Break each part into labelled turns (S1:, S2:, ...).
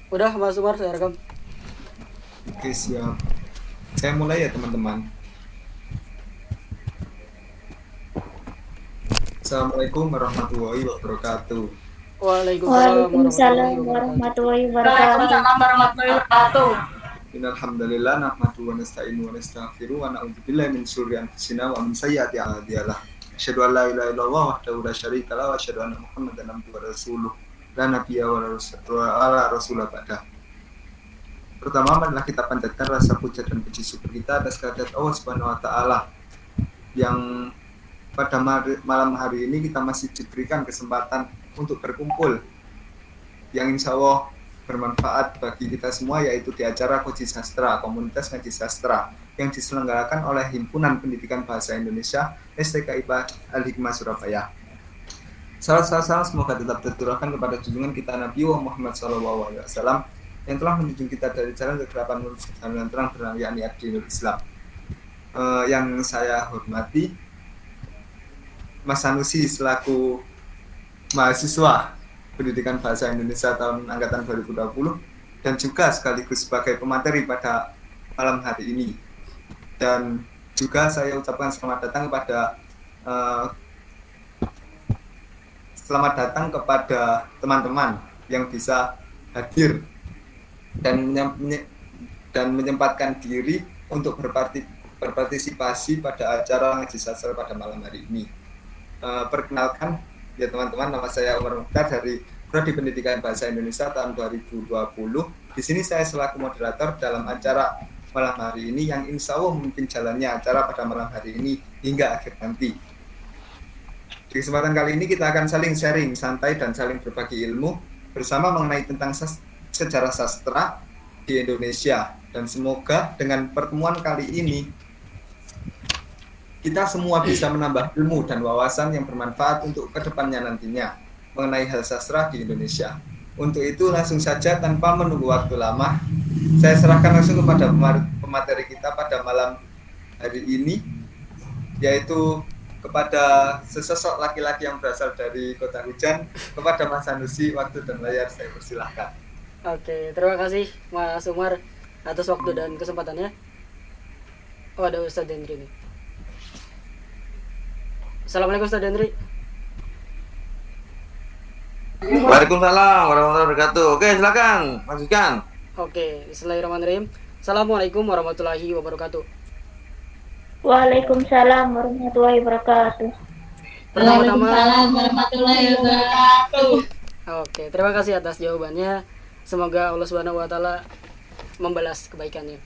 S1: Udah Mas Umar, saya rekam.
S2: Oke, siap. Saya mulai ya, teman-teman. Assalamualaikum warahmatullahi wabarakatuh.
S1: Waalaikumsalam warahmatullahi
S3: Waalaikumsalam
S1: wabarakatuh.
S3: warahmatullahi wabarakatuh.
S4: Waalaikumsalam warahmatullahi wabarakatuh.
S2: Innalhamdalillah nahmadu wa nasta'inu wa nastaghfiru wa na'udzubillahi min syururi anfusina wa min sayyiati a'malina. Asyhadu an la ilaha illallah wahdahu la syarika lahu wa asyhadu anna Muhammadan abduhu wa rasuluh. La nabiyya wa la rasula ba'da. Pertama, marilah kita panjatkan rasa puja dan puji syukur kita atas kehadirat Allah Subhanahu wa taala yang pada malam hari ini kita masih diberikan kesempatan untuk berkumpul yang insya Allah bermanfaat bagi kita semua, yaitu di acara Koji Sastra, komunitas ngaji sastra yang diselenggarakan oleh Himpunan Pendidikan Bahasa Indonesia STKIPA Al-Hikmah Surabaya. Salam semoga tetap tercurahkan kepada junjungan kita Nabi Muhammad SAW yang telah menunjuk kita dari jalan kegelapan menuju jalan terang bernama yakni Ad-Dinul Islam. Yang saya hormati Mas Sanusi selaku mahasiswa Pendidikan Bahasa Indonesia tahun angkatan 2020 dan juga sekaligus sebagai pemateri pada malam hari ini. Dan juga saya ucapkan selamat datang kepada teman-teman yang bisa hadir dan menyempatkan diri untuk berpartisipasi pada acara ngaji sastra pada malam hari ini. Perkenalkan ya teman-teman, nama saya Umar Mukhtar dari Prodi Pendidikan Bahasa Indonesia tahun 2020. Di sini saya selaku moderator dalam acara malam hari ini yang insya Allah memimpin jalannya acara pada malam hari ini hingga akhir nanti. Di kesempatan kali ini kita akan saling sharing santai dan saling berbagi ilmu bersama mengenai tentang sejarah sastra di Indonesia. Dan semoga dengan pertemuan kali ini kita semua bisa menambah ilmu dan wawasan yang bermanfaat untuk kedepannya nantinya mengenai hal sastra di Indonesia. Untuk itu langsung saja tanpa menunggu waktu lama, saya serahkan langsung kepada pemateri kita pada malam hari ini, yaitu kepada sesosok laki-laki yang berasal dari Kota Hujan, kepada Mas Sanusi. Waktu dan layar saya persilahkan.
S1: Oke, terima kasih Mas Umar atas waktu dan kesempatannya. Oh, ada Ustadz Hendri nih. Assalamualaikum Ustadz Hendri.
S4: Waalaikumsalam warahmatullahi wabarakatuh. Oke, silakan lanjutkan.
S1: Oke, bismillahirrahmanirrahim. Assalamualaikum warahmatullahi wabarakatuh.
S3: Waalaikumsalam warahmatullahi wabarakatuh.
S1: Pertama-tama,
S3: Waalaikumsalam warahmatullahi wabarakatuh.
S1: oke, terima kasih atas jawabannya. Semoga Allah Subhanahu wa taala membalas kebaikannya.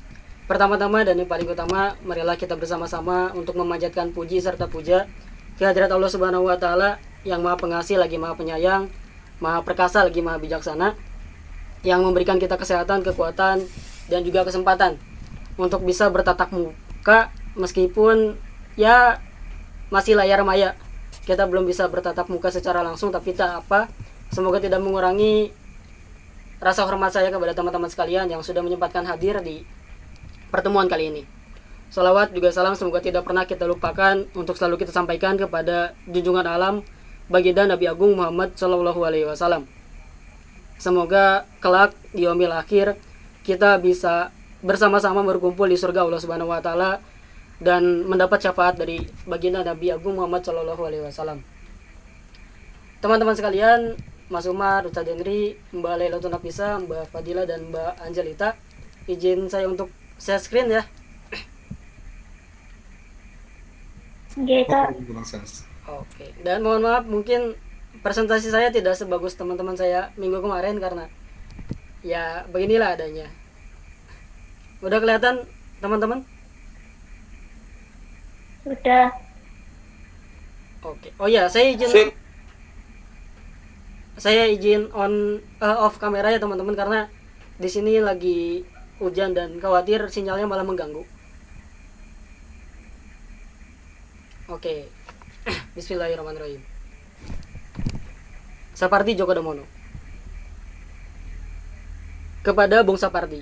S1: Pertama-tama dan yang paling utama, marilah kita bersama-sama untuk memanjatkan puji serta puja kehadirat Allah Subhanahu wa taala yang Maha Pengasih lagi Maha Penyayang, Maha Perkasa lagi Maha Bijaksana, yang memberikan kita kesehatan, kekuatan dan juga kesempatan untuk bisa bertatap muka meskipun ya masih layar maya. Kita belum bisa bertatap muka secara langsung, tapi tak apa. Semoga tidak mengurangi rasa hormat saya kepada teman-teman sekalian yang sudah menyempatkan hadir di pertemuan kali ini. Salawat juga salam semoga tidak pernah kita lupakan untuk selalu kita sampaikan kepada junjungan alam baginda Nabi Agung Muhammad SAW. Semoga kelak di yaumil akhir kita bisa bersama-sama berkumpul di surga Allah Subhanahu wa taala dan mendapat syafaat dari baginda Nabi Agung Muhammad SAW. Teman-teman sekalian, Mas Umar, Ustadz Henry, Mbak Lailatul Nafisa, Mbak Fadila dan Mbak Angelita, izin saya untuk share screen ya.
S3: Gitu.
S1: Oke, dan mohon maaf mungkin presentasi saya tidak sebagus teman-teman saya minggu kemarin karena ya beginilah adanya. Udah kelihatan teman-teman?
S3: Sudah.
S1: Oke. Oh ya, saya izin on off kamera ya teman-teman karena di sini lagi hujan dan khawatir sinyalnya malah mengganggu. Oke. Bismillahirrahmanirrahim. Sapardi Djoko Damono. Kepada Bung Sapardi,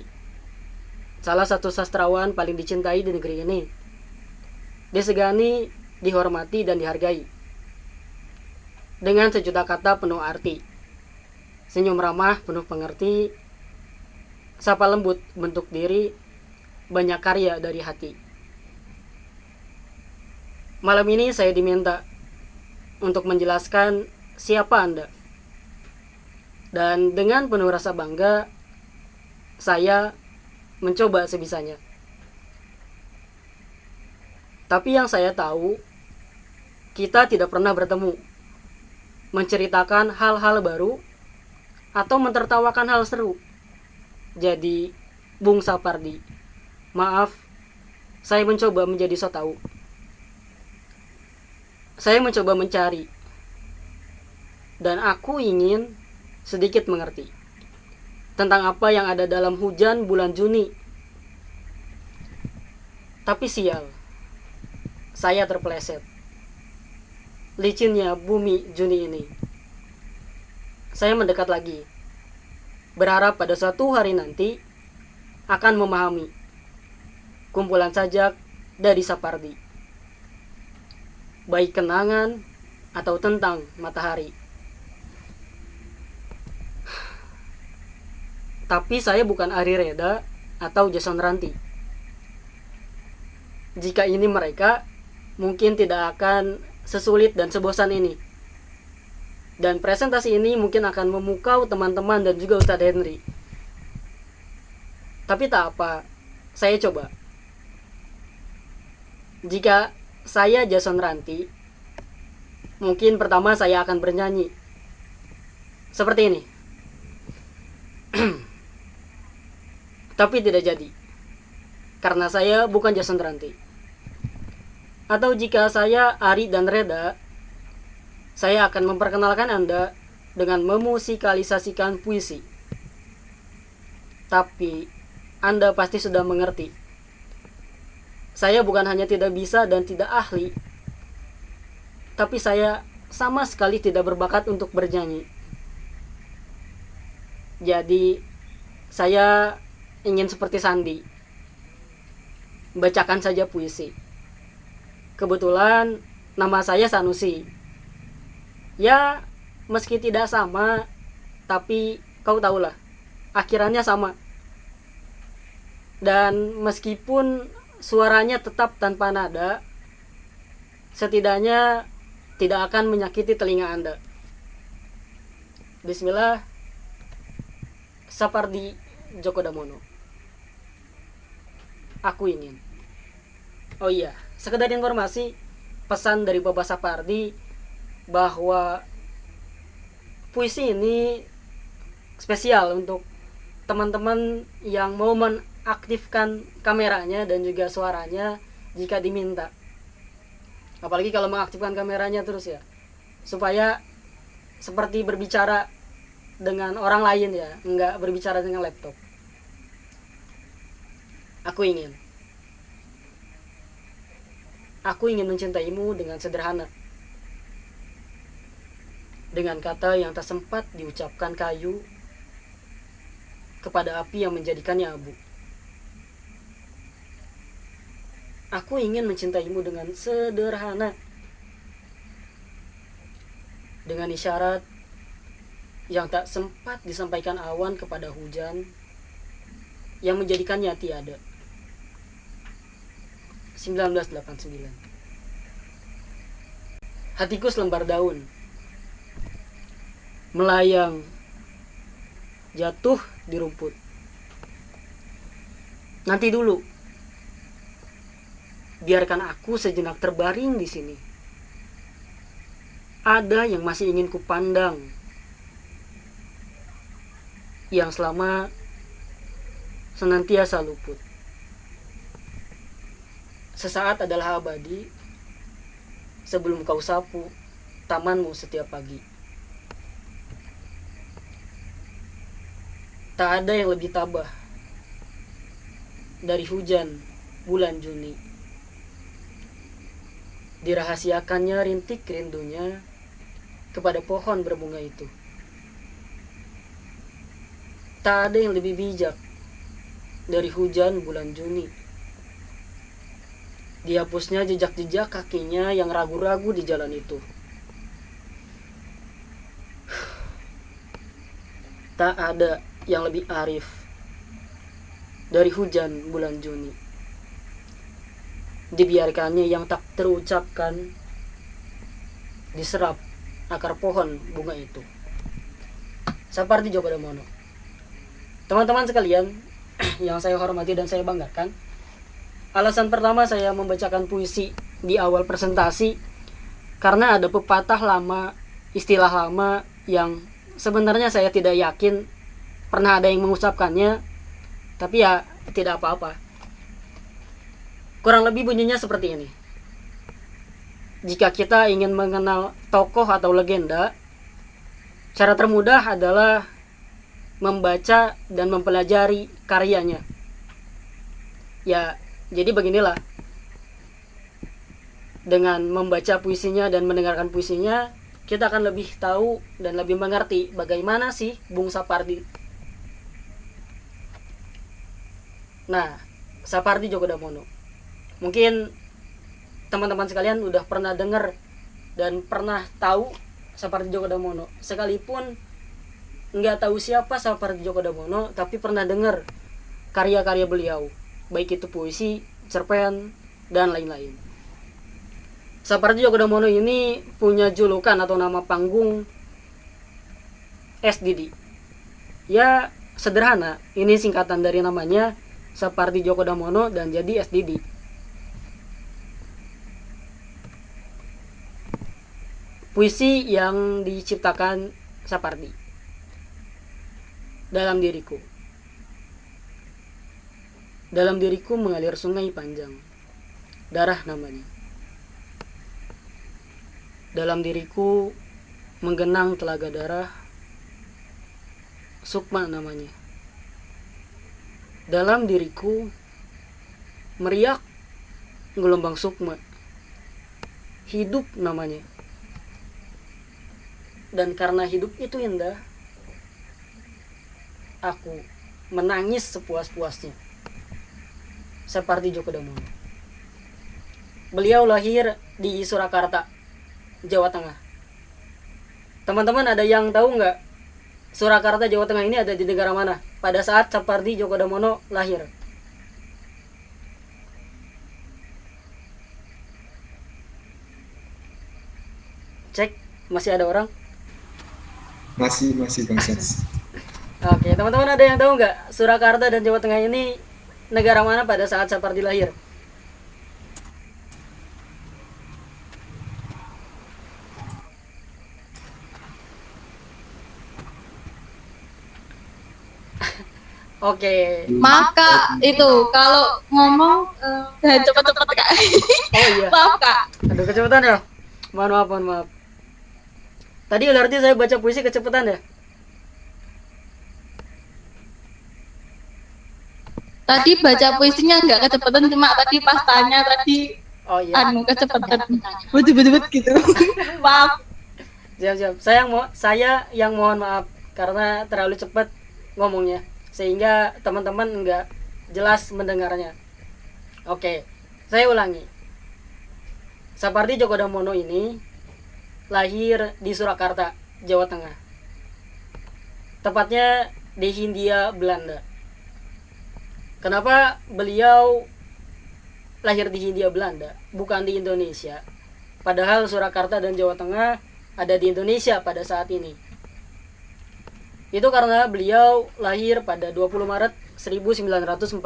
S1: salah satu sastrawan paling dicintai di negeri ini, disegani, dihormati dan dihargai. Dengan sejuta kata penuh arti, senyum ramah penuh pengerti, Sapa lembut bentuk diri, banyak karya dari hati. Malam ini saya diminta untuk menjelaskan siapa Anda. Dan dengan penuh rasa bangga, saya mencoba sebisanya. Tapi yang saya tahu, kita tidak pernah bertemu, menceritakan hal-hal baru, atau mentertawakan hal seru. Jadi, Bung Sapardi, maaf, saya mencoba menjadi so tahu. Saya mencoba mencari, dan aku ingin sedikit mengerti tentang apa yang ada dalam hujan bulan Juni. Tapi sial, saya terpeleset. Licinnya bumi Juni ini. Saya mendekat lagi, berharap pada suatu hari nanti akan memahami kumpulan sajak dari Sapardi, baik kenangan atau tentang matahari. Tapi saya bukan Ari Reda atau Jason Ranti. Jika ini mereka, mungkin tidak akan sesulit dan sebosan ini. Dan presentasi ini mungkin akan memukau teman-teman dan juga Ustadz Henry. Tapi tak apa, saya coba. Jika saya Jason Ranti, mungkin pertama saya akan bernyanyi seperti ini. Tapi tidak jadi, karena saya bukan Jason Ranti. Atau jika saya Ari dan Reda, saya akan memperkenalkan Anda dengan memusikalisasikan puisi. Tapi Anda pasti sudah mengerti, saya bukan hanya tidak bisa dan tidak ahli, tapi saya sama sekali tidak berbakat untuk bernyanyi. Jadi saya ingin seperti Sandi, bacakan saja puisi. Kebetulan nama saya Sanusi. Ya, meski tidak sama, tapi kau tahulah, akhirannya sama. Dan meskipun suaranya tetap tanpa nada, setidaknya tidak akan menyakiti telinga Anda. Bismillah, Sapardi Djoko Damono. Aku ingin. Oh iya, sekedar informasi, pesan dari Bapak Sapardi bahwa puisi ini spesial untuk teman-teman yang mau mengaktifkan kameranya dan juga suaranya jika diminta. Apalagi kalau mengaktifkan kameranya terus ya, supaya seperti berbicara dengan orang lain ya, enggak berbicara dengan laptop. Aku ingin mencintaimu dengan sederhana, dengan kata yang tak sempat diucapkan kayu kepada api yang menjadikannya abu. Aku ingin mencintaimu dengan sederhana, dengan isyarat yang tak sempat disampaikan awan kepada hujan yang menjadikannya tiada. 1989. Hatiku selembar daun, melayang, jatuh di rumput. Nanti dulu, biarkan aku sejenak terbaring di sini. Ada yang masih ingin kupandang, yang selama senantiasa luput. Sesaat adalah abadi, sebelum kau sapu tamanmu setiap pagi. Tak ada yang lebih tabah dari hujan bulan Juni. Dirahasiakannya rintik rindunya kepada pohon berbunga itu. Tak ada yang lebih bijak dari hujan bulan Juni. Dihapusnya jejak-jejak kakinya yang ragu-ragu di jalan itu. Tak ada yang lebih arif dari hujan bulan Juni. Dibiarkannya yang tak terucapkan diserap akar pohon bunga itu. Sapardi Djoko Damono. Teman-teman sekalian yang saya hormati dan saya banggakan, alasan pertama saya membacakan puisi di awal presentasi karena ada pepatah lama, istilah lama yang sebenarnya saya tidak yakin pernah ada yang mengucapkannya, tapi ya tidak apa-apa. Kurang lebih bunyinya seperti ini. Jika kita ingin mengenal tokoh atau legenda, cara termudah adalah membaca dan mempelajari karyanya. Ya, jadi beginilah. Dengan membaca puisinya dan mendengarkan puisinya, kita akan lebih tahu dan lebih mengerti bagaimana sih Bung Sapardi. Nah, Sapardi Djoko Damono. Mungkin teman-teman sekalian udah pernah dengar dan pernah tahu Sapardi Djoko Damono. Sekalipun nggak tahu siapa Sapardi Djoko Damono, tapi pernah dengar karya-karya beliau, baik itu puisi, cerpen, dan lain-lain. Sapardi Djoko Damono ini punya julukan atau nama panggung SDD. Ya, sederhana, ini singkatan dari namanya Sapardi Djoko Damono dan jadi SDD. Puisi yang diciptakan Sapardi. Dalam diriku. Dalam diriku mengalir sungai panjang. Darah namanya. Dalam diriku menggenang telaga darah. Sukma namanya. Dalam diriku meriak gelombang sukma. Hidup namanya. Dan karena hidup itu indah, aku menangis sepuas-puasnya. Sapardi Djoko Damono. Beliau lahir di Surakarta, Jawa Tengah. Teman-teman ada yang tahu nggak Surakarta, Jawa Tengah ini ada di negara mana pada saat Sapardi Djoko Damono lahir? Cek, masih ada orang?
S2: Masih Bang Syams.
S1: Oke, teman-teman ada yang tahu nggak Surakarta dan Jawa Tengah ini negara mana pada saat Sapardi lahir? Oke.
S5: Maaf Kak, itu kalau ngomong jangan cepet-cepet Kak.
S1: Oh iya.
S5: Maaf Kak.
S1: Aduh, kecepatan ya. Mohon maaf. Tadi berarti saya baca puisi kecepatan ya.
S5: Tadi baca puisinya nggak kecepatan, cuma tadi pas tanya tadi
S1: Oh iya.
S5: kecepatan. Betul gitu. Maaf.
S1: Siap. Saya yang mohon maaf karena terlalu cepat ngomongnya sehingga teman-teman nggak jelas mendengarnya. Oke, saya ulangi. Sapardi Djoko Damono ini lahir di Surakarta, Jawa Tengah. Tepatnya di Hindia Belanda. Kenapa beliau lahir di Hindia Belanda, bukan di Indonesia? Padahal Surakarta dan Jawa Tengah ada di Indonesia pada saat ini. Itu karena beliau lahir pada 20 Maret 1940.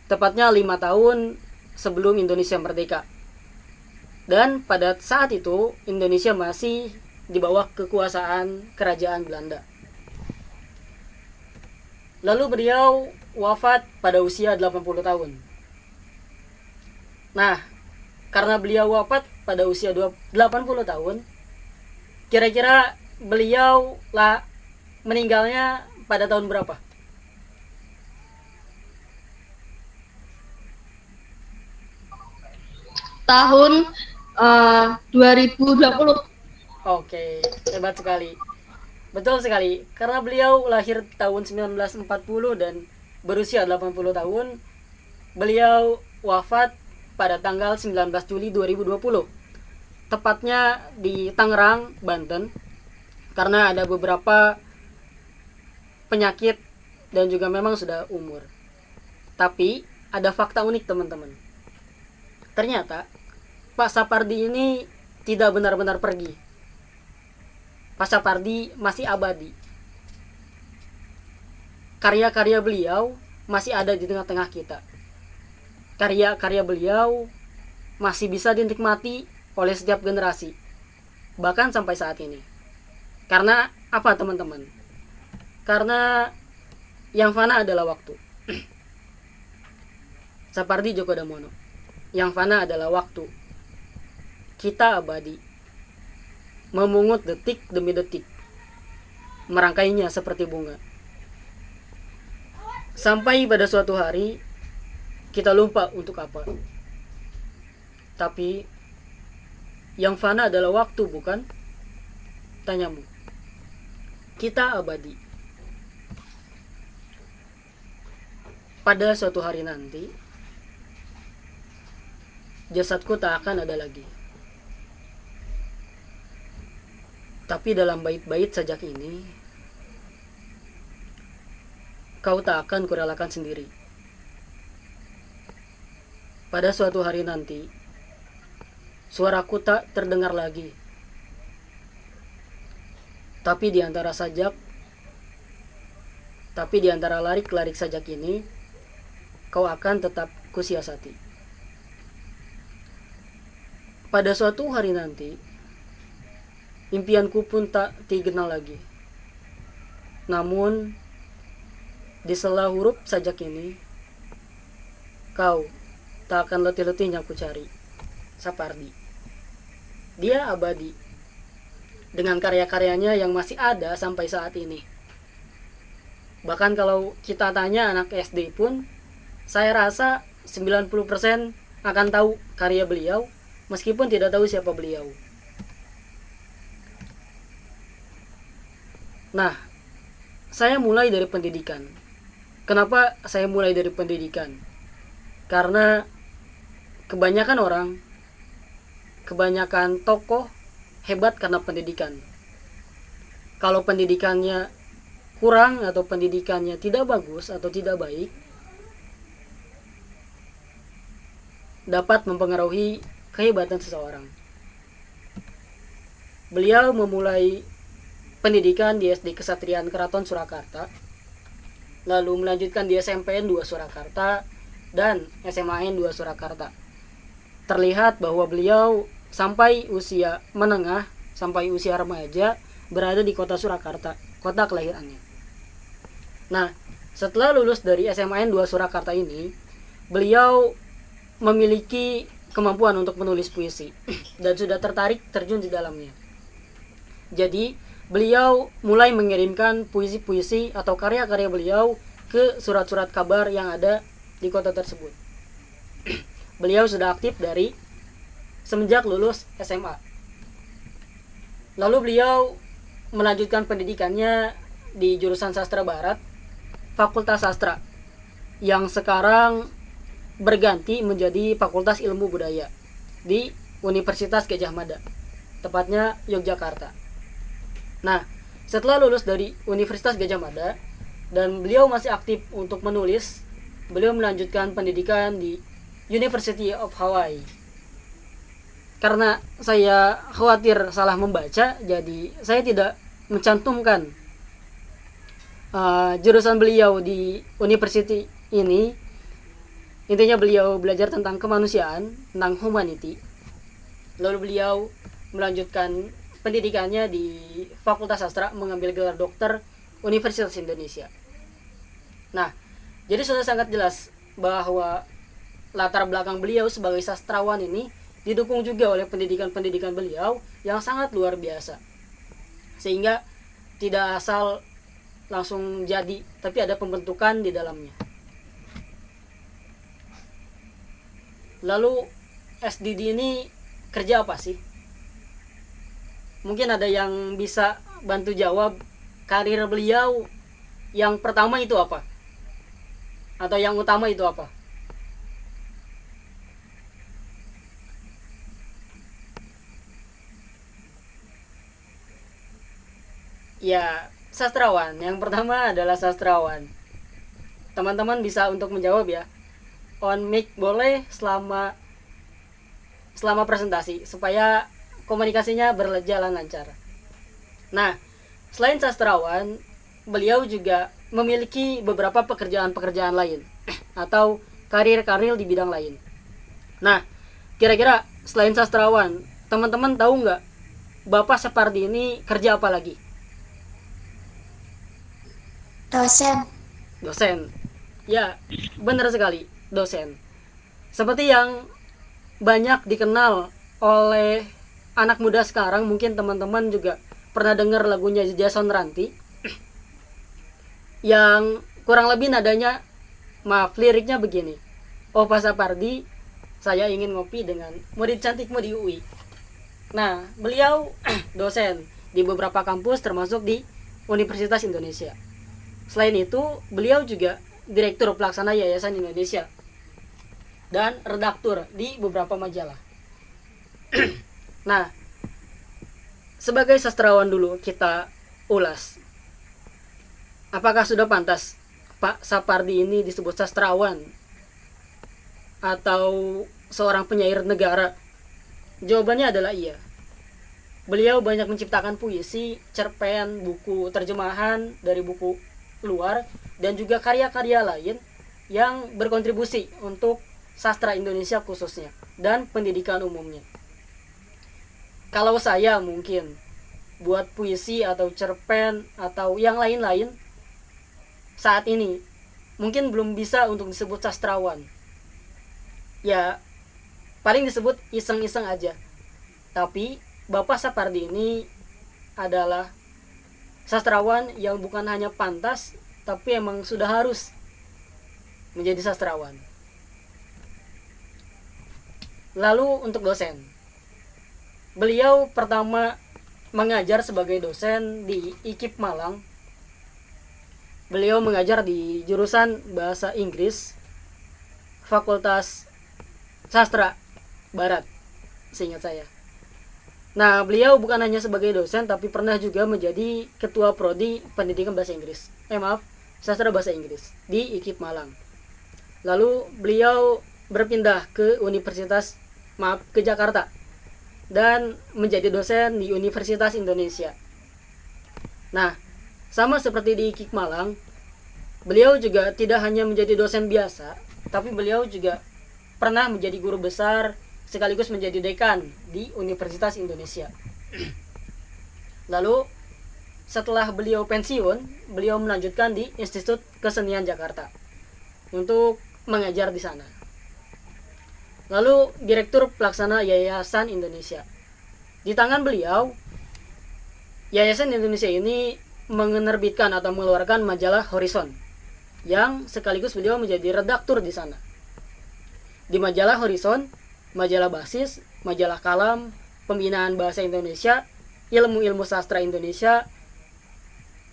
S1: Tepatnya 5 tahun sebelum Indonesia merdeka. Dan pada saat itu Indonesia masih di bawah kekuasaan kerajaan Belanda. Lalu beliau wafat pada usia 80 tahun. Nah, karena beliau wafat pada usia 80 tahun, kira-kira beliau meninggalnya pada tahun berapa?
S5: Tahun 2020.
S1: Oke, hebat sekali. Betul sekali, karena beliau lahir tahun 1940 dan berusia 80 tahun, beliau wafat pada tanggal 19 Juli 2020. Tepatnya di Tangerang, Banten, karena ada beberapa penyakit dan juga memang sudah umur. Tapi ada fakta unik teman-teman. Ternyata Pak Sapardi ini tidak benar-benar pergi. Pak Sapardi masih abadi. Karya-karya beliau masih ada di tengah-tengah kita. Karya-karya beliau masih bisa dinikmati oleh setiap generasi, bahkan sampai saat ini. Karena apa teman-teman? Karena yang fana adalah waktu. Sapardi Djoko Damono. Yang fana adalah waktu. Kita abadi. Memungut detik demi detik. Merangkainya seperti bunga. Sampai pada suatu hari kita lupa untuk apa. Tapi yang fana adalah waktu, bukan? Tanyamu. Kita abadi. Pada suatu hari nanti jasadku tak akan ada lagi. Tapi dalam bait-bait sajak ini, kau tak akan kurelakan sendiri. Pada suatu hari nanti, suaraku tak terdengar lagi. Tapi di antara larik-larik sajak ini, kau akan tetap kusiasati. Pada suatu hari nanti, impianku pun tak dikenal lagi. Namun, di sela huruf sajak ini, kau tak akan letih-letihnya ku cari. Sapardi. Dia abadi. Dengan karya-karyanya yang masih ada sampai saat ini. Bahkan kalau kita tanya anak SD pun, saya rasa 90% akan tahu karya beliau, meskipun tidak tahu siapa beliau. Nah, saya mulai dari pendidikan. Kenapa saya mulai dari pendidikan? Karena kebanyakan tokoh hebat karena pendidikan. Kalau pendidikannya kurang atau pendidikannya tidak bagus atau tidak baik, dapat mempengaruhi kehebatan seseorang. Beliau memulai pendidikan di SD Kesatrian Keraton Surakarta, lalu melanjutkan di SMPN 2 Surakarta dan SMAN 2 Surakarta. Terlihat bahwa beliau sampai usia menengah, sampai usia remaja berada di kota Surakarta, kota kelahirannya. Nah, setelah lulus dari SMAN 2 Surakarta ini, beliau memiliki kemampuan untuk menulis puisi dan sudah tertarik terjun di dalamnya. Jadi, beliau mulai mengirimkan puisi-puisi atau karya-karya beliau ke surat-surat kabar yang ada di kota tersebut. Beliau sudah aktif dari semenjak lulus SMA. Lalu beliau melanjutkan pendidikannya di jurusan Sastra Barat, Fakultas Sastra, yang sekarang berganti menjadi Fakultas Ilmu Budaya di Universitas Gadjah Mada, tepatnya Yogyakarta. Nah, setelah lulus dari Universitas Gadjah Mada dan beliau masih aktif untuk menulis, beliau melanjutkan pendidikan di University of Hawaii. Karena saya khawatir salah membaca, jadi saya tidak mencantumkan jurusan beliau di university ini. Intinya beliau belajar tentang kemanusiaan, tentang humanity. Lalu beliau melanjutkan pendidikannya di Fakultas Sastra, mengambil gelar dokter Universitas Indonesia. Nah, jadi sudah sangat jelas bahwa latar belakang beliau sebagai sastrawan ini didukung juga oleh pendidikan-pendidikan beliau yang sangat luar biasa. Sehingga tidak asal langsung jadi, tapi ada pembentukan di dalamnya. Lalu SDD ini kerja apa sih? Mungkin ada yang bisa bantu jawab, karir beliau yang pertama itu apa? Atau yang utama itu apa? Ya, sastrawan. Yang pertama adalah sastrawan. teman-teman bisa untuk menjawab ya. On mic boleh selama presentasi supaya komunikasinya berjalan lancar. Nah, selain sastrawan, beliau juga memiliki beberapa pekerjaan-pekerjaan lain atau karir-karir di bidang lain. Nah, kira-kira selain sastrawan, teman-teman tahu nggak Bapak Sapardi ini kerja apa lagi? Dosen. Ya, benar sekali, dosen. Seperti yang banyak dikenal oleh anak muda sekarang, mungkin teman-teman juga pernah dengar lagunya Jason Ranti yang kurang lebih nadanya, liriknya begini. Oh Pak Sapardi, saya ingin ngopi dengan murid cantikmu di UI. Nah, beliau dosen di beberapa kampus termasuk di Universitas Indonesia. Selain itu, beliau juga Direktur Pelaksana Yayasan Indonesia dan redaktur di beberapa majalah. Nah, sebagai sastrawan dulu kita ulas. Apakah sudah pantas Pak Sapardi ini disebut sastrawan atau seorang penyair negara? Jawabannya adalah iya. Beliau banyak menciptakan puisi, cerpen, buku terjemahan dari buku luar, dan juga karya-karya lain yang berkontribusi untuk sastra Indonesia khususnya dan pendidikan umumnya. Kalau saya mungkin buat puisi atau cerpen atau yang lain-lain saat ini mungkin belum bisa untuk disebut sastrawan. Ya, paling disebut iseng-iseng aja. Tapi Bapak Sapardi ini adalah sastrawan yang bukan hanya pantas, tapi emang sudah harus menjadi sastrawan. Lalu untuk dosen, beliau pertama mengajar sebagai dosen di IKIP Malang. Beliau mengajar di jurusan Bahasa Inggris, Fakultas Sastra Barat, seingat saya. Nah, beliau bukan hanya sebagai dosen, tapi pernah juga menjadi Ketua Prodi Pendidikan Bahasa Inggris. Sastra Bahasa Inggris di IKIP Malang. Lalu beliau berpindah ke Jakarta dan menjadi dosen di Universitas Indonesia. Nah, sama seperti di IKIP Malang, beliau juga tidak hanya menjadi dosen biasa, tapi beliau juga pernah menjadi guru besar sekaligus menjadi dekan di Universitas Indonesia. Lalu setelah beliau pensiun, beliau melanjutkan di Institut Kesenian Jakarta untuk mengajar di sana. Lalu Direktur Pelaksana Yayasan Indonesia. Di tangan beliau, Yayasan Indonesia ini menerbitkan atau mengeluarkan majalah Horizon, yang sekaligus beliau menjadi redaktur di sana. Di majalah Horizon, majalah Basis, majalah Kalam, Pembinaan Bahasa Indonesia, Ilmu-ilmu Sastra Indonesia,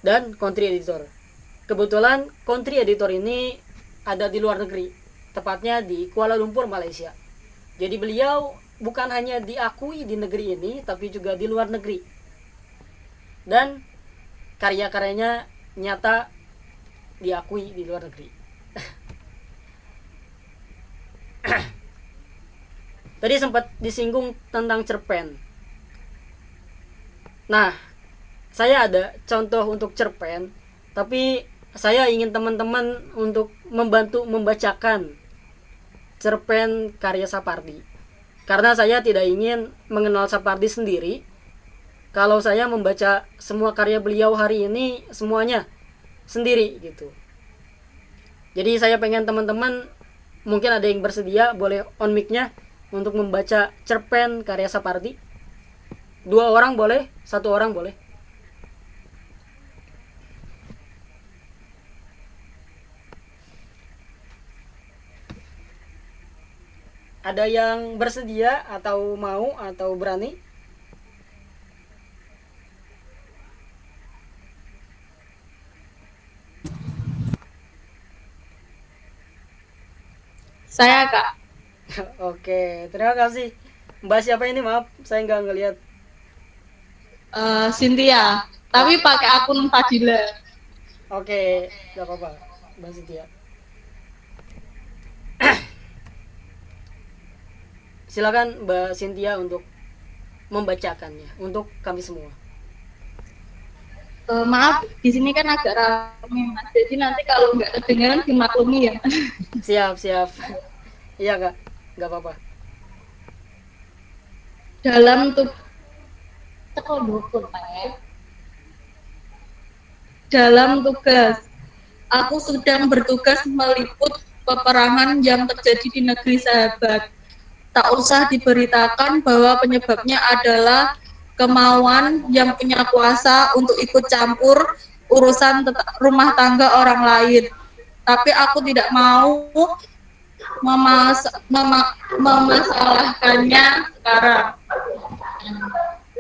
S1: dan Country Editor. Kebetulan Country Editor ini ada di luar negeri, tepatnya di Kuala Lumpur, Malaysia. Jadi beliau bukan hanya diakui di negeri ini, tapi juga di luar negeri. Dan karya-karyanya nyata diakui di luar negeri. Tadi sempat disinggung tentang cerpen. Nah, saya ada contoh untuk cerpen, tapi saya ingin teman-teman untuk membantu membacakan cerpen karya Sapardi. Karena saya tidak ingin mengenal Sapardi sendiri. Kalau saya membaca semua karya beliau hari ini, semuanya sendiri gitu. Jadi saya pengen teman-teman, mungkin ada yang bersedia, boleh on mic-nya untuk membaca cerpen karya Sapardi. 2 orang boleh, 1 orang boleh. Ada yang bersedia atau mau atau berani?
S5: Saya Kak.
S1: Oke, terima kasih. Mbak siapa ini? Maaf, saya nggak ngelihat.
S5: Cynthia, tapi pakai akun Fadila.
S1: Oke, nggak apa-apa, Mbak Sintia. Silakan Mbak Cynthia untuk membacakannya untuk kami semua.
S5: Maaf, di sini kan agak ramai Mas. Jadi nanti kalau nggak kedengaran dimaklumi ya.
S1: Siap. Iya Kak, nggak apa-apa.
S5: Dalam tugas, aku sedang bertugas meliput peperangan yang terjadi di negeri sahabat. Tak usah diberitakan bahwa penyebabnya adalah kemauan yang punya kuasa untuk ikut campur urusan rumah tangga orang lain. Tapi aku tidak mau memasalahkannya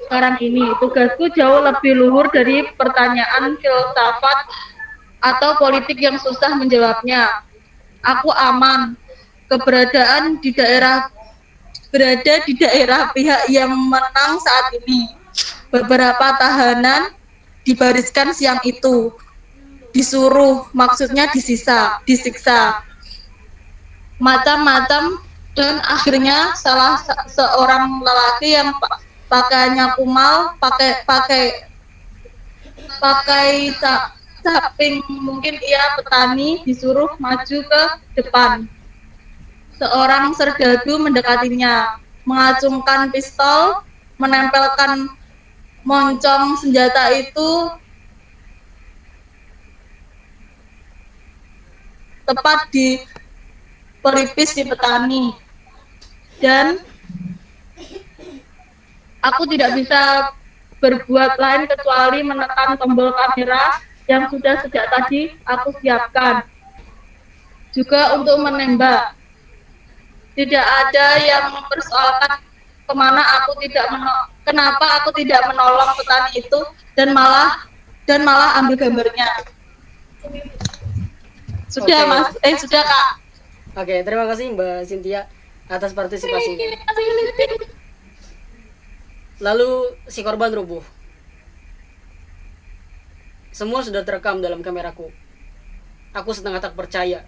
S5: sekarang ini. Tugasku jauh lebih luhur dari pertanyaan filsafat atau politik yang susah menjawabnya. Aku aman, berada di daerah pihak yang menang saat ini. Beberapa tahanan dibariskan siang itu, maksudnya disiksa, macam-macam, dan akhirnya salah seorang lelaki yang pakaiannya kumal, pakai caping, mungkin ia petani, disuruh maju ke depan. Seorang serdadu mendekatinya, mengacungkan pistol, menempelkan moncong senjata itu tepat di pelipis si petani. Dan aku tidak bisa berbuat lain kecuali menekan tombol kamera yang sudah sejak tadi aku siapkan. Juga untuk menembak. Tidak ada yang mempersoalkan kenapa aku tidak menolong petani itu dan malah ambil gambarnya. Sudah Mas, sudah Kak.
S1: Oke, terima kasih Mbak Cynthia atas partisipasinya. Lalu si korban rubuh. Semua sudah terekam dalam kameraku. Aku setengah tak percaya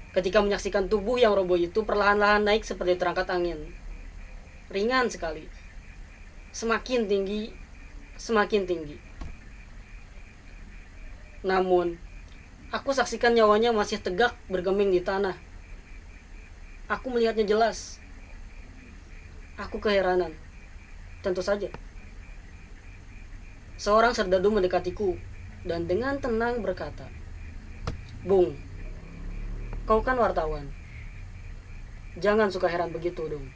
S1: ketika menyaksikan tubuh yang roboh itu perlahan-lahan naik seperti terangkat angin. Ringan sekali. Semakin tinggi. Namun, aku saksikan nyawanya masih tegak bergeming di tanah. Aku melihatnya jelas. Aku keheranan. Tentu saja. Seorang serdadu mendekatiku dan dengan tenang berkata, "Bung, kau kan wartawan. Jangan suka heran begitu dong.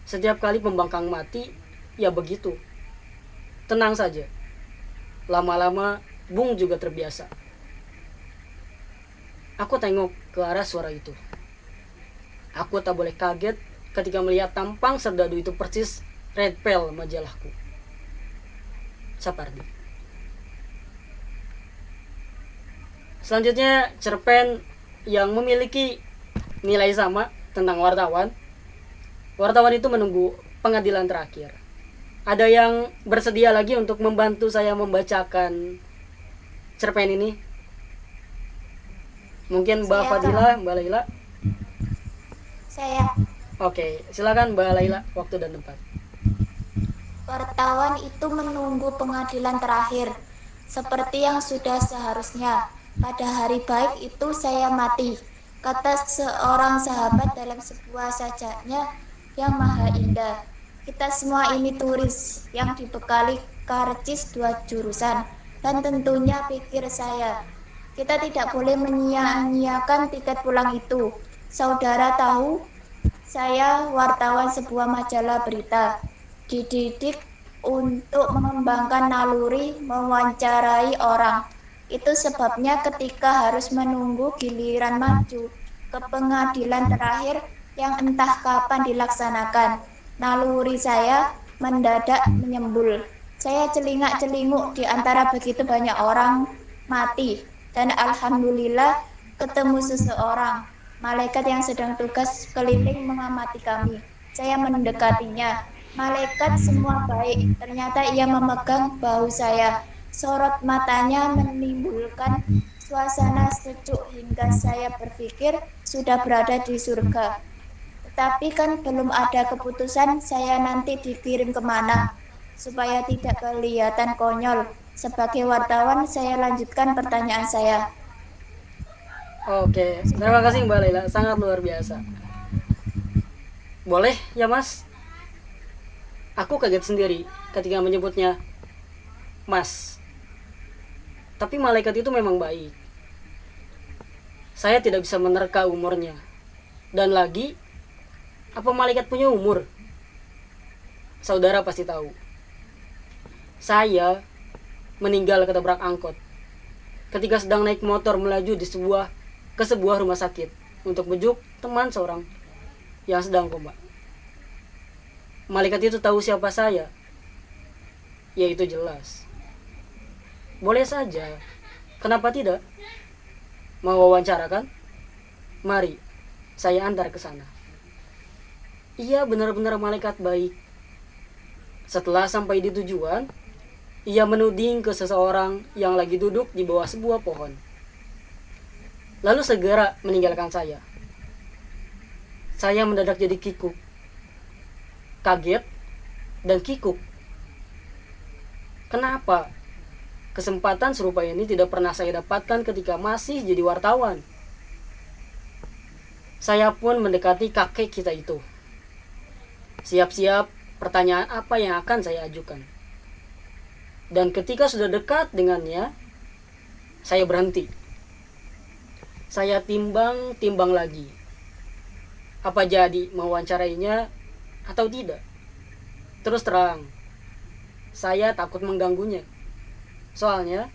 S1: Setiap kali pembangkang mati, ya begitu. Tenang saja. Lama-lama, Bung juga terbiasa." Aku tengok ke arah suara itu. Aku tak boleh kaget ketika melihat tampang serdadu itu persis Red Pill majalahku. Sapardi. Selanjutnya cerpen yang memiliki nilai sama tentang wartawan. Wartawan itu menunggu pengadilan terakhir. Ada yang bersedia lagi untuk membantu saya membacakan cerpen ini? Mungkin Mbak Fadila, Mbak Laila?
S3: Saya.
S1: Oke, silakan Mbak Laila, waktu dan tempat.
S3: Wartawan itu menunggu pengadilan terakhir, seperti yang sudah seharusnya. Pada hari baik itu saya mati, kata seorang sahabat dalam sebuah sajaknya yang maha indah. Kita semua ini turis yang dibekali karcis 2 jurusan, dan tentunya pikir saya, kita tidak boleh menyia-nyiakan tiket pulang itu. Saudara tahu, saya wartawan sebuah majalah berita, dididik untuk mengembangkan naluri mewawancarai orang. Itu sebabnya ketika harus menunggu giliran maju ke pengadilan terakhir yang entah kapan dilaksanakan, naluri saya mendadak menyembul. Saya celingak-celinguk di antara begitu banyak orang mati, dan alhamdulillah ketemu seseorang, malaikat yang sedang tugas keliling mengamati kami. Saya mendekatinya. Malaikat semua baik, ternyata ia memegang bahu saya. Sorot matanya menimbulkan suasana sejuk hingga saya berpikir sudah berada di surga. Tapi kan belum ada keputusan saya nanti dikirim kemana. Supaya tidak kelihatan konyol. Sebagai wartawan, saya lanjutkan pertanyaan saya.
S1: Oke, terima kasih Mbak Laila, sangat luar biasa. Boleh ya Mas? Aku kaget sendiri ketika menyebutnya Mas. Tapi malaikat itu memang baik. Saya tidak bisa menerka umurnya. Dan lagi, apa malaikat punya umur? Saudara pasti tahu. Saya meninggal ketabrak angkot ketika sedang naik motor melaju ke sebuah rumah sakit untuk bejuk teman seorang yang sedang koma. Malaikat itu tahu siapa saya. Ya itu jelas. Boleh saja. Kenapa tidak? Mau wawancara kan? Mari, saya antar ke sana. Ia benar-benar malaikat baik. Setelah sampai di tujuan, ia menuding ke seseorang yang lagi duduk di bawah sebuah pohon. Lalu segera meninggalkan saya. Saya mendadak jadi kikuk. Kaget dan kikuk. Kenapa? Kesempatan serupa ini tidak pernah saya dapatkan ketika masih jadi wartawan. Saya pun mendekati kakek kita itu. Siap-siap pertanyaan apa yang akan saya ajukan. Dan ketika sudah dekat dengannya, saya berhenti. Saya timbang lagi. Apa jadi mewawancarainya atau tidak? Terus terang, saya takut mengganggunya. Soalnya,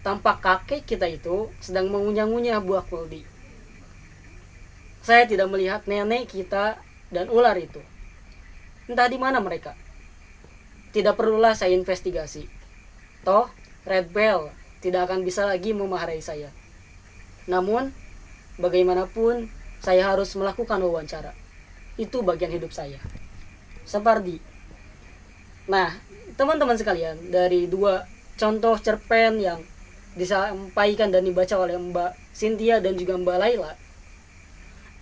S1: tampak kakek kita itu sedang mengunyah-ngunyah buah keldi. Saya tidak melihat nenek kita dan ular itu. Entah di mana mereka. Tidak perlulah saya investigasi. Toh, Red Bell tidak akan bisa lagi memarahi saya. Namun, bagaimanapun, saya harus melakukan wawancara. Itu bagian hidup saya. Separdi. Nah, teman-teman sekalian, dari dua contoh cerpen yang disampaikan dan dibaca oleh Mbak Cynthia dan juga Mbak Laila,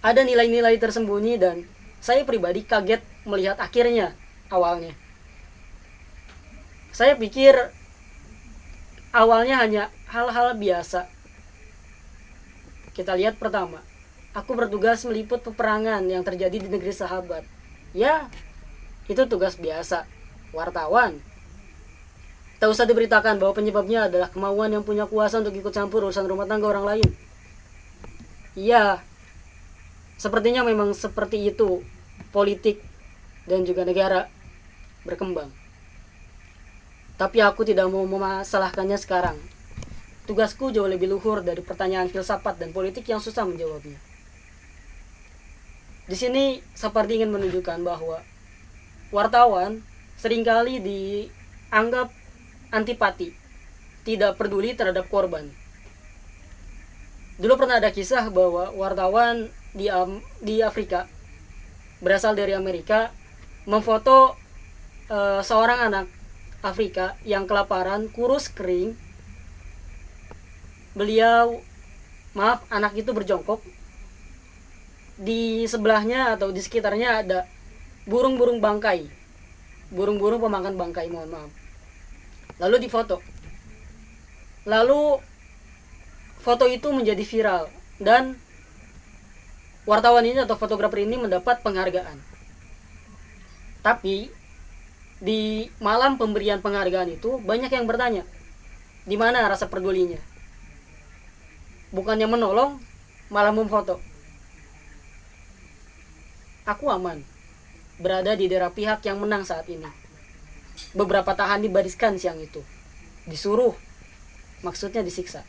S1: ada nilai-nilai tersembunyi dan saya pribadi kaget melihat akhirnya awalnya. Saya pikir awalnya hanya hal-hal biasa. Kita lihat pertama, aku bertugas meliput peperangan yang terjadi di negeri sahabat. Ya, itu tugas biasa, wartawan. Tak usah diberitakan bahwa penyebabnya adalah kemauan yang punya kuasa untuk ikut campur urusan rumah tangga orang lain. Iya, sepertinya memang seperti itu politik dan juga negara berkembang. Tapi aku tidak mau memasalahkannya sekarang. Tugasku jauh lebih luhur dari pertanyaan filsafat dan politik yang susah menjawabnya. Di sini Sapardi ingin menunjukkan bahwa wartawan seringkali dianggap antipati, tidak peduli terhadap korban. Dulu pernah ada kisah bahwa wartawan di Afrika, berasal dari Amerika, memfoto seorang anak Afrika yang kelaparan, kurus kering. Anak itu berjongkok. Di sebelahnya atau di sekitarnya ada burung-burung bangkai. Burung-burung pemakan bangkai, mohon maaf. Lalu difoto. Lalu foto itu menjadi viral dan wartawan ini atau fotografer ini mendapat penghargaan. Tapi di malam pemberian penghargaan itu banyak yang bertanya, di mana rasa pedulinya? Bukannya menolong, malah memfoto. Aku aman, berada di daerah pihak yang menang saat ini. Beberapa tahan dibariskan siang itu, disuruh, maksudnya disiksa,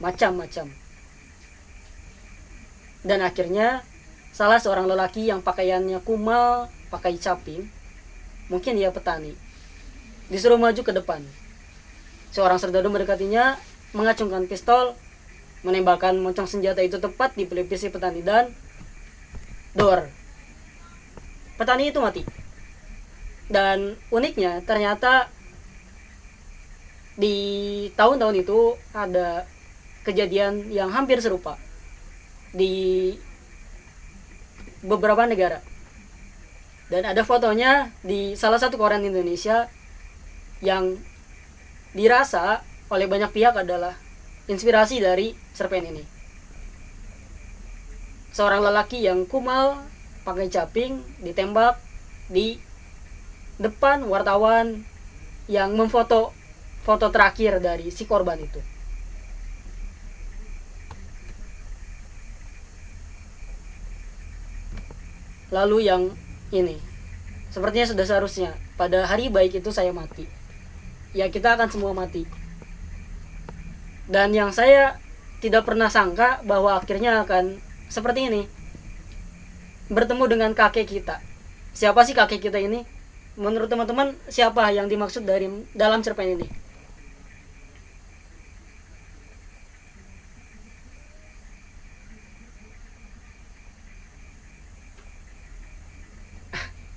S1: macam-macam. Dan akhirnya salah seorang lelaki yang pakaiannya kumal, pakai caping, mungkin dia petani, disuruh maju ke depan. Seorang serdadu mendekatinya, mengacungkan pistol, menembakkan moncong senjata itu tepat di pelipis si petani dan dor. Petani itu mati. Dan uniknya ternyata di tahun-tahun itu ada kejadian yang hampir serupa di beberapa negara. Dan ada fotonya di salah satu koran Indonesia yang dirasa oleh banyak pihak adalah inspirasi dari cerpen ini. Seorang lelaki yang kumal, pakai caping, ditembak di depan wartawan yang memfoto foto terakhir dari si korban itu. Lalu yang ini, sepertinya sudah seharusnya pada hari baik itu saya mati. Ya, kita akan semua mati. Dan yang saya tidak pernah sangka bahwa akhirnya akan seperti ini. Bertemu dengan kakek kita. Siapa sih kakek kita ini? Menurut teman-teman, siapa yang dimaksud dari dalam cerpen ini?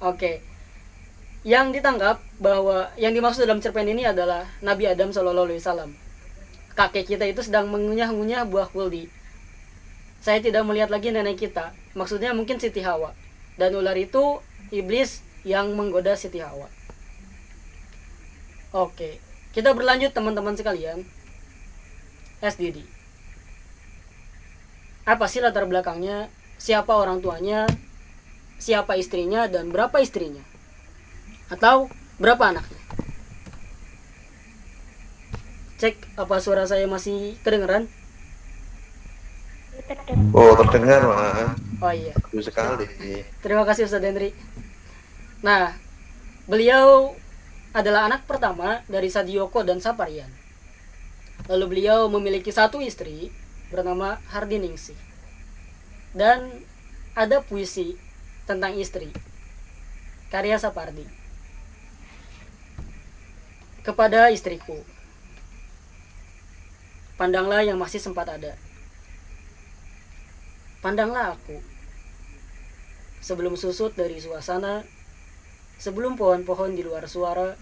S1: Oke. Yang ditangkap bahwa yang dimaksud dalam cerpen ini adalah Nabi Adam SAW. Kakek kita itu sedang mengunyah-ngunyah buah kuldi. Saya tidak melihat lagi nenek kita. Maksudnya mungkin Siti Hawa. Dan ular itu iblis yang menggoda Siti Hawa. Oke. Kita berlanjut teman-teman sekalian. SDD. Apa sih latar belakangnya? Siapa orang tuanya? Siapa istrinya dan berapa istrinya? Atau berapa anaknya? Cek apa suara saya masih kedengeran?
S4: Oh, terdengar, Mas.
S1: Oh iya.
S4: Bagus sekali.
S1: Terima kasih Ustaz Hendri. Nah, beliau adalah anak pertama dari Sadioko dan Saparian. Lalu beliau memiliki satu istri bernama Hardiningsih. Dan ada puisi tentang istri, karya Sapardi. Kepada istriku, pandanglah yang masih sempat ada. Pandanglah aku, sebelum susut dari suasana, sebelum pohon-pohon di luar suara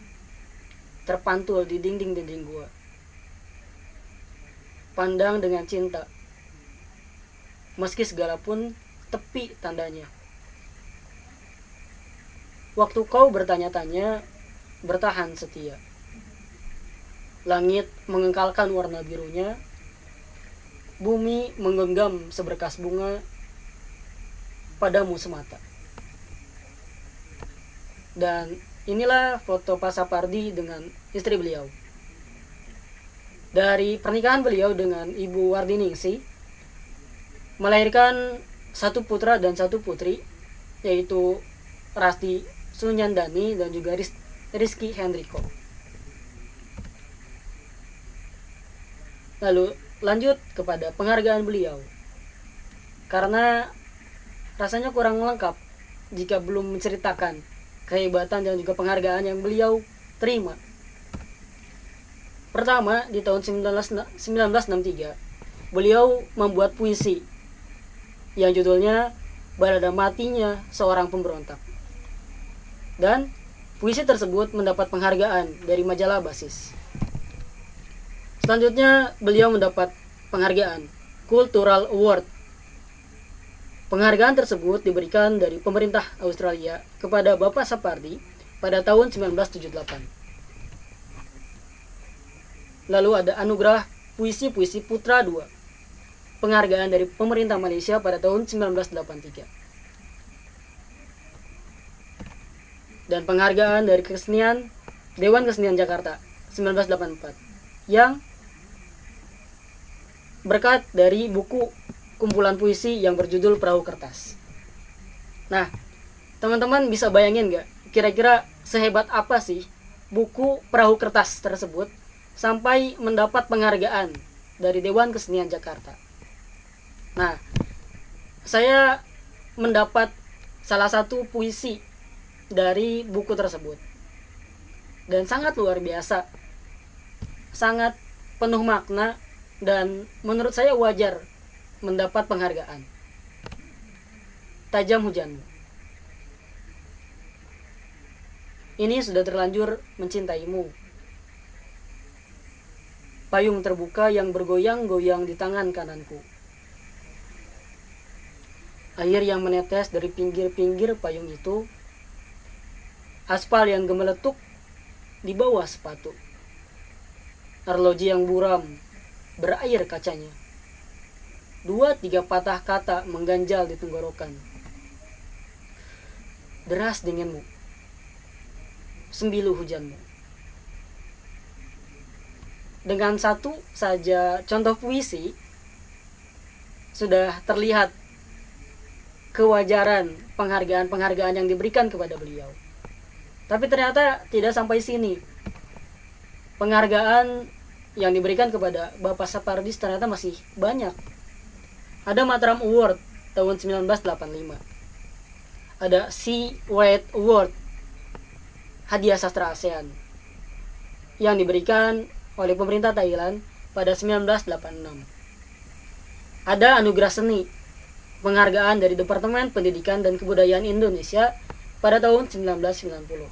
S1: terpantul di dinding-dinding gua. Pandang dengan cinta, meski segala pun tepi tandanya. Waktu kau bertanya-tanya, bertahan setia. Langit mengengkalkan warna birunya, bumi menggenggam seberkas bunga padamu semata. Dan inilah foto Pak Sapardi dengan istri beliau. Dari pernikahan beliau dengan Ibu Wardiningsih, melahirkan satu putra dan satu putri, yaitu Rasti Sunyandani dan juga Rizky Hendriko. Lalu lanjut kepada penghargaan beliau. Karena rasanya kurang lengkap jika belum menceritakan kehebatan dan juga penghargaan yang beliau terima. Pertama, di tahun 1963, beliau membuat puisi yang judulnya Balada Matinya Seorang Pemberontak. Dan puisi tersebut mendapat penghargaan dari majalah Basis. Selanjutnya, beliau mendapat penghargaan Cultural Award. Penghargaan tersebut diberikan dari pemerintah Australia kepada Bapak Sapardi pada tahun 1978. Lalu ada anugerah puisi-puisi Putra II, penghargaan dari pemerintah Malaysia pada tahun 1983. Dan penghargaan dari kesenian Dewan Kesenian Jakarta 1984 yang berkat dari buku kumpulan puisi yang berjudul Perahu Kertas. Nah, teman-teman bisa bayangin gak kira-kira sehebat apa sih buku Perahu Kertas tersebut sampai mendapat penghargaan dari Dewan Kesenian Jakarta. Nah, saya mendapat salah satu puisi dari buku tersebut. Dan sangat luar biasa. Sangat penuh makna dan menurut saya wajar mendapat penghargaan. Tajam Hujanmu. Ini sudah terlanjur mencintaimu. Payung terbuka yang bergoyang-goyang di tangan kananku. air yang menetes dari pinggir-pinggir payung itu, aspal yang gemeletuk di bawah sepatu, arloji yang buram berair kacanya, 2-3 patah kata mengganjal di tenggorokan. Deras dinginmu, sembilu hujanmu. Dengan satu saja contoh puisi sudah terlihat kewajaran penghargaan-penghargaan yang diberikan kepada beliau. Tapi ternyata tidak sampai sini. Penghargaan yang diberikan kepada Bapak Sapardi ternyata masih banyak. Ada Mataram Award tahun 1985. Ada Sea White Award, hadiah sastra ASEAN, yang diberikan oleh pemerintah Thailand pada 1986. Ada Anugerah Seni, penghargaan dari Departemen Pendidikan dan Kebudayaan Indonesia pada tahun 1990.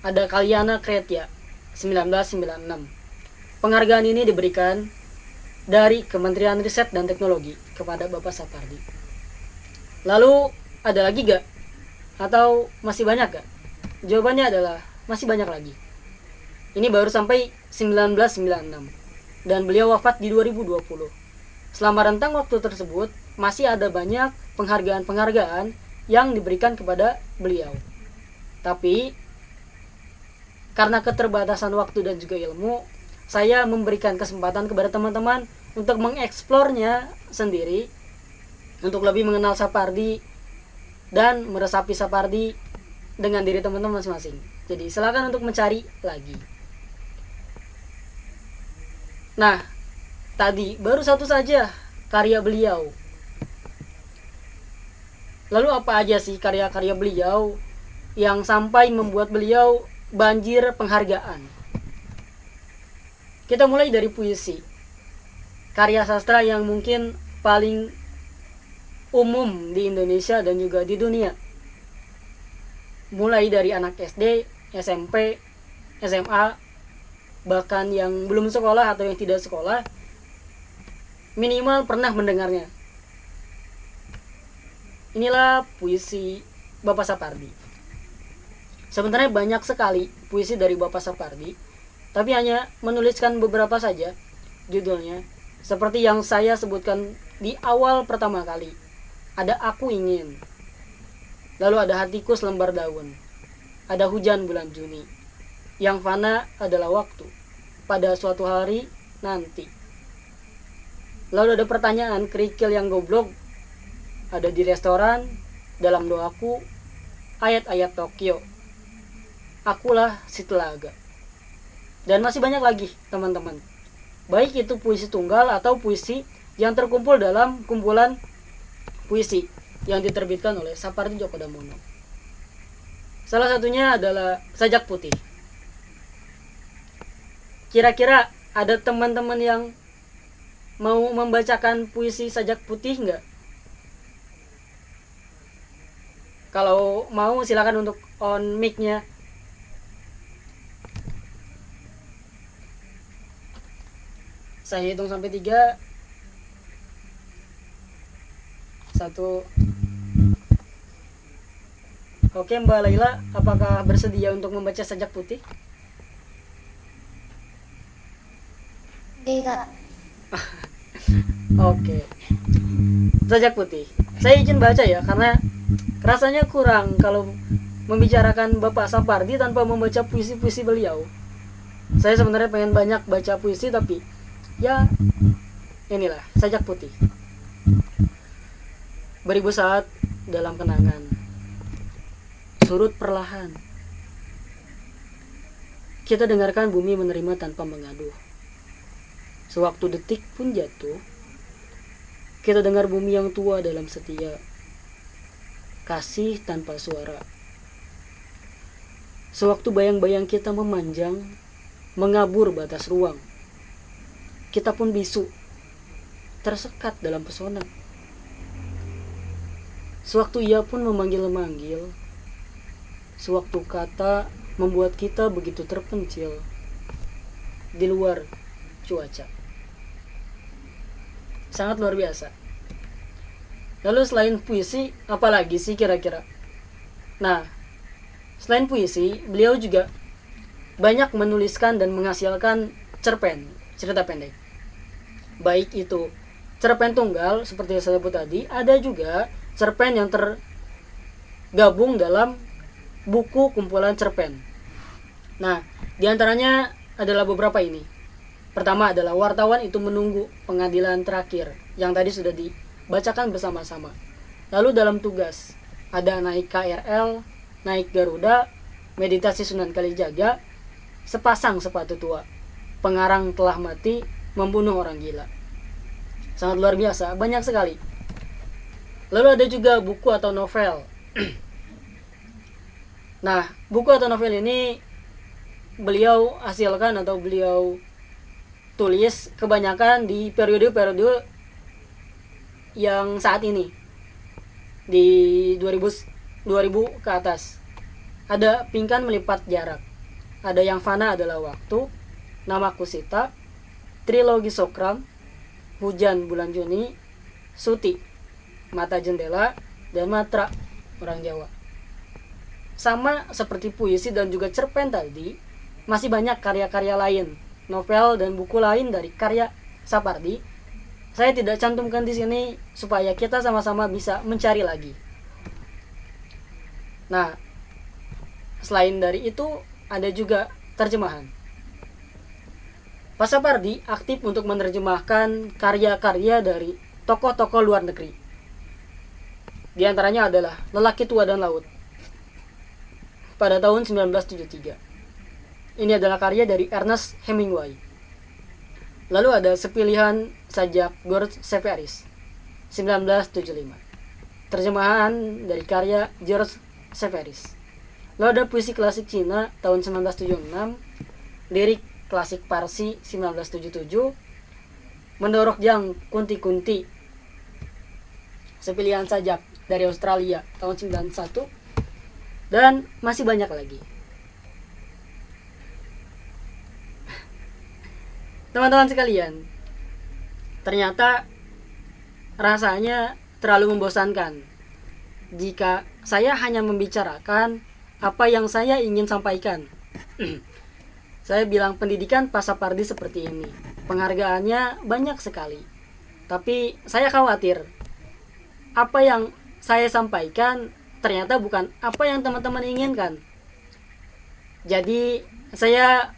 S1: Ada Kalyana Kretya 1996. Penghargaan ini diberikan dari Kementerian Riset dan Teknologi kepada Bapak Sapardi. Lalu ada lagi gak? Atau masih banyak gak? Jawabannya adalah masih banyak lagi. Ini baru sampai 1996 dan beliau wafat di 2020. Selama rentang waktu tersebut masih ada banyak penghargaan-penghargaan yang diberikan kepada beliau. Tapi karena keterbatasan waktu dan juga ilmu, saya memberikan kesempatan kepada teman-teman untuk mengeksplornya sendiri, untuk lebih mengenal Sapardi dan meresapi Sapardi dengan diri teman-teman masing-masing. Jadi silakan untuk mencari lagi. Nah, tadi baru satu saja karya beliau. Lalu apa aja sih karya-karya beliau yang sampai membuat beliau banjir penghargaan? Kita mulai dari puisi. Karya sastra yang mungkin paling umum di Indonesia dan juga di dunia. Mulai dari anak SD, SMP, SMA, bahkan yang belum sekolah atau yang tidak sekolah, minimal pernah mendengarnya. Inilah puisi Bapak Sapardi. Sebenarnya banyak sekali puisi dari Bapak Sapardi, tapi hanya menuliskan beberapa saja judulnya. Seperti yang saya sebutkan di awal pertama kali. Ada Aku Ingin. Lalu ada Hatiku Selembar Daun. Ada Hujan Bulan Juni. Yang fana adalah waktu. Pada suatu hari nanti. Lalu ada pertanyaan kerikil yang goblok. Ada Di Restoran, Dalam Doaku, Ayat-ayat Tokyo, Akulah Si Telaga. Dan masih banyak lagi teman-teman. Baik itu puisi tunggal atau puisi yang terkumpul dalam kumpulan puisi yang diterbitkan oleh Sapardi Djoko Damono. Salah satunya adalah Sajak Putih. Kira-kira ada teman-teman yang mau membacakan puisi Sajak Putih nggak? Kalau mau silakan untuk on mic-nya. Saya hitung sampai 3. 1. Oke, Mbak Laila, apakah bersedia untuk membaca Sajak Putih?
S3: Oke, Kak.
S1: Oke. Sajak Putih. Saya izin baca ya, karena rasanya kurang kalau membicarakan Bapak Sapardi tanpa membaca puisi-puisi beliau. Saya sebenarnya pengen banyak baca puisi, tapi ya inilah Sajak Putih. Beribu saat dalam kenangan, surut perlahan. Kita dengarkan bumi menerima tanpa mengaduh. Sewaktu detik pun jatuh, kita dengar bumi yang tua dalam setia. Kasih tanpa suara. Sewaktu bayang-bayang kita memanjang, mengabur batas ruang, kita pun bisu, tersekat dalam pesona. Sewaktu ia pun memanggil-manggil, sewaktu kata membuat kita begitu terpencil di luar cuaca. Sangat luar biasa. Lalu selain puisi, apa lagi sih kira-kira? Nah, selain puisi, beliau juga banyak menuliskan dan menghasilkan cerpen, cerita pendek. Baik itu cerpen tunggal seperti yang saya sebut tadi, ada juga cerpen yang tergabung dalam buku kumpulan cerpen. Nah, diantaranya adalah beberapa ini. Pertama adalah Wartawan Itu Menunggu, Pengadilan Terakhir, yang tadi sudah dibacakan bersama-sama. Lalu dalam tugas, ada Naik KRL, Naik Garuda, Meditasi Sunan Kalijaga, Sepasang Sepatu Tua, Pengarang Telah Mati, Membunuh Orang Gila. Sangat luar biasa, banyak sekali. Lalu ada juga buku atau novel. Nah, buku atau novel ini beliau hasilkan atau beliau tulis kebanyakan di periode-periode yang saat ini, di 2000 ke atas. Ada Pingkan Melipat Jarak, ada Yang Fana Adalah Waktu, Namaku Sita, Trilogi Sokram, Hujan Bulan Juni, Suti, Mata Jendela, dan Matra Orang Jawa. Sama seperti puisi dan juga cerpen tadi, masih banyak karya-karya lain, novel dan buku lain dari karya Sapardi. Saya tidak cantumkan di sini supaya kita sama-sama bisa mencari lagi. Nah, selain dari itu ada juga terjemahan. Pak Sapardi aktif untuk menerjemahkan karya-karya dari tokoh-tokoh luar negeri. Di antaranya adalah Lelaki Tua dan Laut pada tahun 1973. Ini adalah karya dari Ernest Hemingway. Lalu ada Sepilihan Sajak George Severis 1975. Terjemahan dari karya George Severis. Lalu ada Puisi Klasik Cina tahun 1976, Lirik Klasik Parsi 1977, Mendorok Jang Kunti-Kunti, Sepilihan Sajak dari Australia tahun 91, dan masih banyak lagi. Teman-teman sekalian, ternyata rasanya terlalu membosankan jika saya hanya membicarakan apa yang saya ingin sampaikan. Saya bilang pendidikan Pak Sapardi seperti ini, penghargaannya banyak sekali. Tapi saya khawatir apa yang saya sampaikan ternyata bukan apa yang teman-teman inginkan. Jadi saya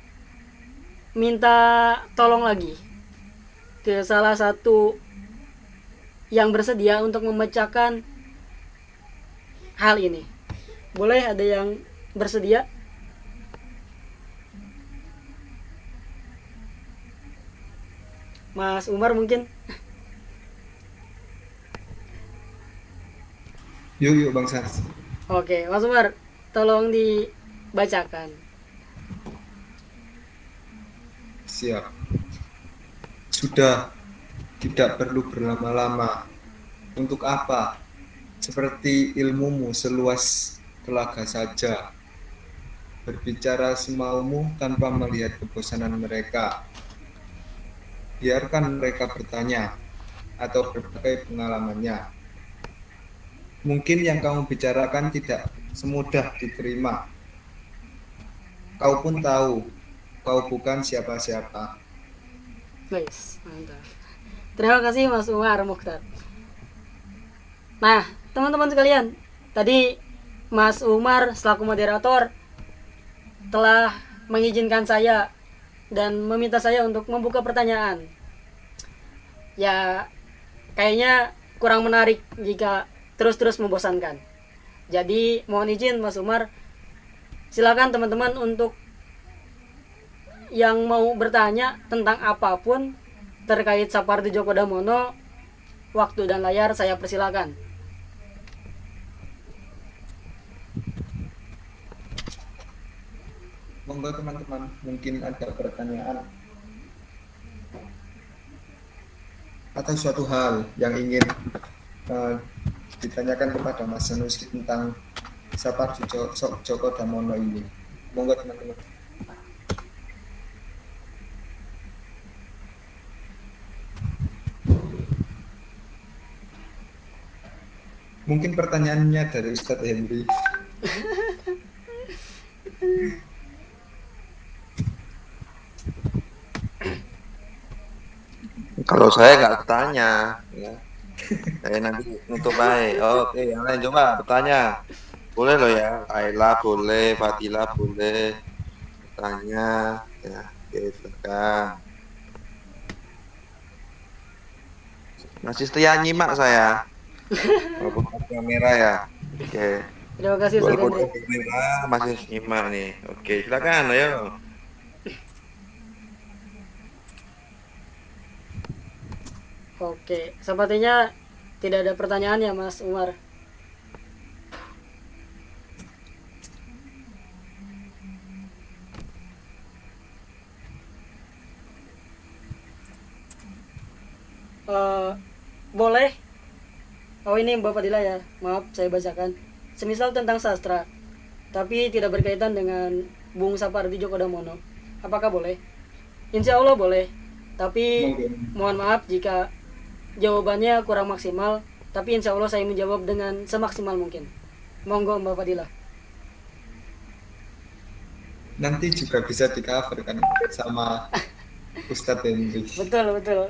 S1: minta tolong lagi ke salah satu yang bersedia untuk memecahkan hal ini. Boleh ada yang bersedia? Mas Umar mungkin?
S2: Yuk Bang Sars.
S1: Oke, Mas Umar, tolong dibacakan.
S2: Siap. Sudah, tidak perlu berlama-lama. Untuk apa? Seperti ilmumu seluas telaga saja. Berbicara semaumu tanpa melihat kebosanan mereka. Biarkan mereka bertanya atau berbagai pengalamannya. Mungkin yang kamu bicarakan tidak semudah diterima. Kau pun tahu, kau bukan siapa-siapa.
S1: Nice, mantap. Terima kasih Mas Umar Mukhtar. Nah, teman-teman sekalian, tadi Mas Umar selaku moderator telah mengizinkan saya dan meminta saya untuk membuka pertanyaan. Ya, kayaknya kurang menarik jika terus-terus membosankan. Jadi, mohon izin Mas Umar, silakan teman-teman untuk yang mau bertanya tentang apapun terkait Sapardi Djoko Damono, waktu dan layar saya persilakan.
S2: Monggo teman-teman, mungkin ada pertanyaan atau suatu hal yang ingin ditanyakan kepada Mas Sanusi tentang Sapardi Djoko Damono ini. Monggo teman-teman. Mungkin pertanyaannya dari Ustadz Henry.
S4: Kalau saya nggak tanya, ya. Saya nanti nutup aja. Oke, yang lain coba bertanya. Boleh loh ya, Ayla boleh, Fadila boleh. Tanya, ya. Oke, silakan. Masih setia nyimak saya. Walaupun kamera ya. Oke.
S1: Terima kasih Ustaz
S4: Walaupun
S1: Henry.
S4: kamera masih nyimak nih. Oke, silakan ayo.
S1: Oke, sepertinya tidak ada pertanyaan ya Mas Umar. Boleh. Oh ini Mbak Fadila ya, maaf saya bacakan. Semisal tentang sastra, tapi tidak berkaitan dengan Bung Sapardi Djoko Damono. Apakah boleh? Insya Allah boleh. Tapi
S2: Mungkin.
S1: mohon maaf jika jawabannya kurang maksimal. Tapi insya Allah saya menjawab dengan semaksimal mungkin. Monggo Mbak Fadila.
S2: Nanti juga bisa di cover kan sama Ustadz Henry.
S1: Betul, betul.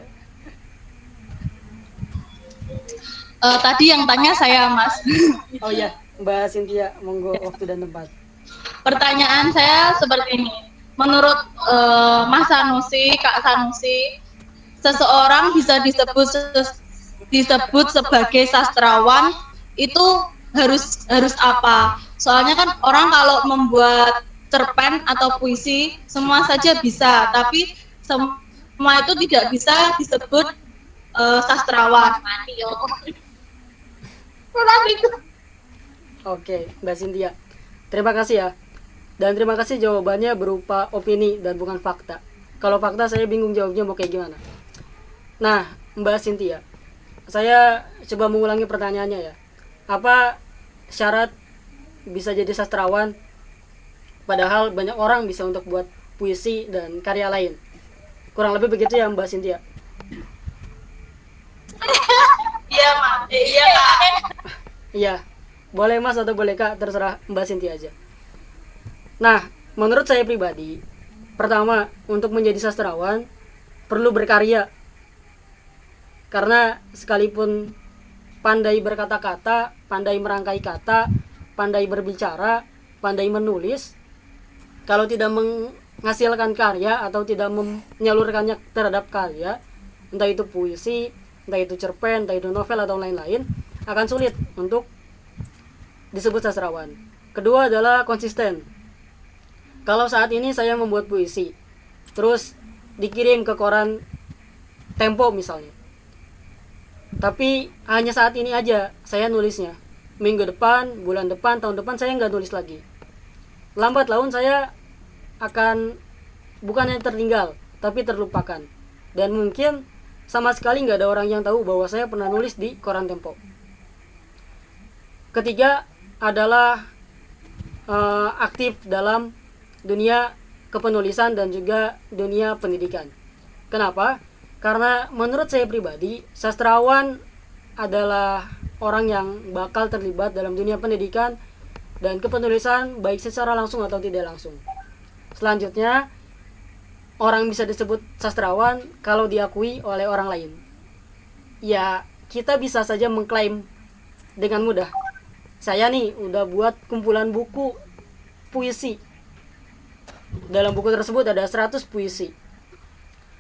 S5: Tadi yang tanya saya, Mas.
S1: Oh iya, Mbak Cynthia, monggo waktu dan tempat.
S5: Pertanyaan saya seperti ini. Menurut Mas Sanusi, Kak Sanusi, seseorang bisa disebut sebagai sastrawan itu harus apa? Soalnya kan orang kalau membuat cerpen atau puisi semua saja bisa, tapi semua itu tidak bisa disebut sastrawan.
S1: Oke, Mbak Cynthia. Terima kasih ya. Dan terima kasih jawabannya berupa opini dan bukan fakta. Kalau fakta saya bingung jawabnya mau kayak gimana. Nah, Mbak Cynthia, saya coba mengulangi pertanyaannya ya. Apa syarat bisa jadi sastrawan? Padahal banyak orang bisa untuk buat puisi dan karya lain. Kurang lebih begitu ya Mbak Cynthia.
S5: Iya, Mas. Iya, Kak.
S1: Iya, boleh Mas atau boleh Kak, terserah Mbak Cynthia aja. Nah, menurut saya pribadi, pertama, untuk menjadi sastrawan perlu berkarya. Karena sekalipun pandai berkata-kata, pandai merangkai kata, pandai berbicara, pandai menulis, kalau tidak menghasilkan karya atau tidak menyalurkannya terhadap karya, entah itu puisi, entah itu cerpen, entah itu novel atau lain-lain, akan sulit untuk disebut sastrawan. Kedua adalah konsisten. Kalau saat ini saya membuat puisi, terus dikirim ke koran Tempo misalnya, tapi hanya saat ini aja saya nulisnya. Minggu depan, bulan depan, tahun depan saya nggak nulis lagi. Lambat laun saya akan bukannya tertinggal, tapi terlupakan. Dan mungkin sama sekali nggak ada orang yang tahu bahwa saya pernah nulis di koran Tempo. Ketiga adalah aktif dalam dunia kepenulisan dan juga dunia pendidikan. Kenapa? Karena menurut saya pribadi, sastrawan adalah orang yang bakal terlibat dalam dunia pendidikan dan kepenulisan baik secara langsung atau tidak langsung. Selanjutnya, orang bisa disebut sastrawan kalau diakui oleh orang lain. Ya, kita bisa saja mengklaim dengan mudah. Saya nih udah buat kumpulan buku puisi. Dalam buku tersebut ada 100 puisi.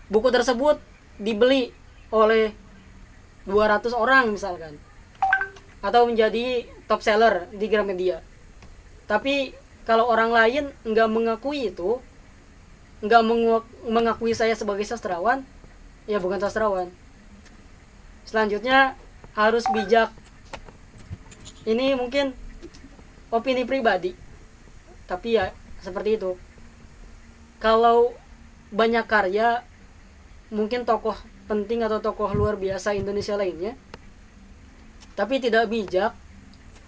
S1: Buku tersebut dibeli oleh 200 orang misalkan, atau menjadi top seller di Gramedia. Tapi kalau orang lain nggak mengakui itu, nggak mengakui saya sebagai sastrawan, ya bukan sastrawan. Selanjutnya harus bijak. Ini mungkin opini pribadi, tapi ya seperti itu. Kalau banyak karya, mungkin tokoh penting atau tokoh luar biasa Indonesia lainnya, tapi tidak bijak,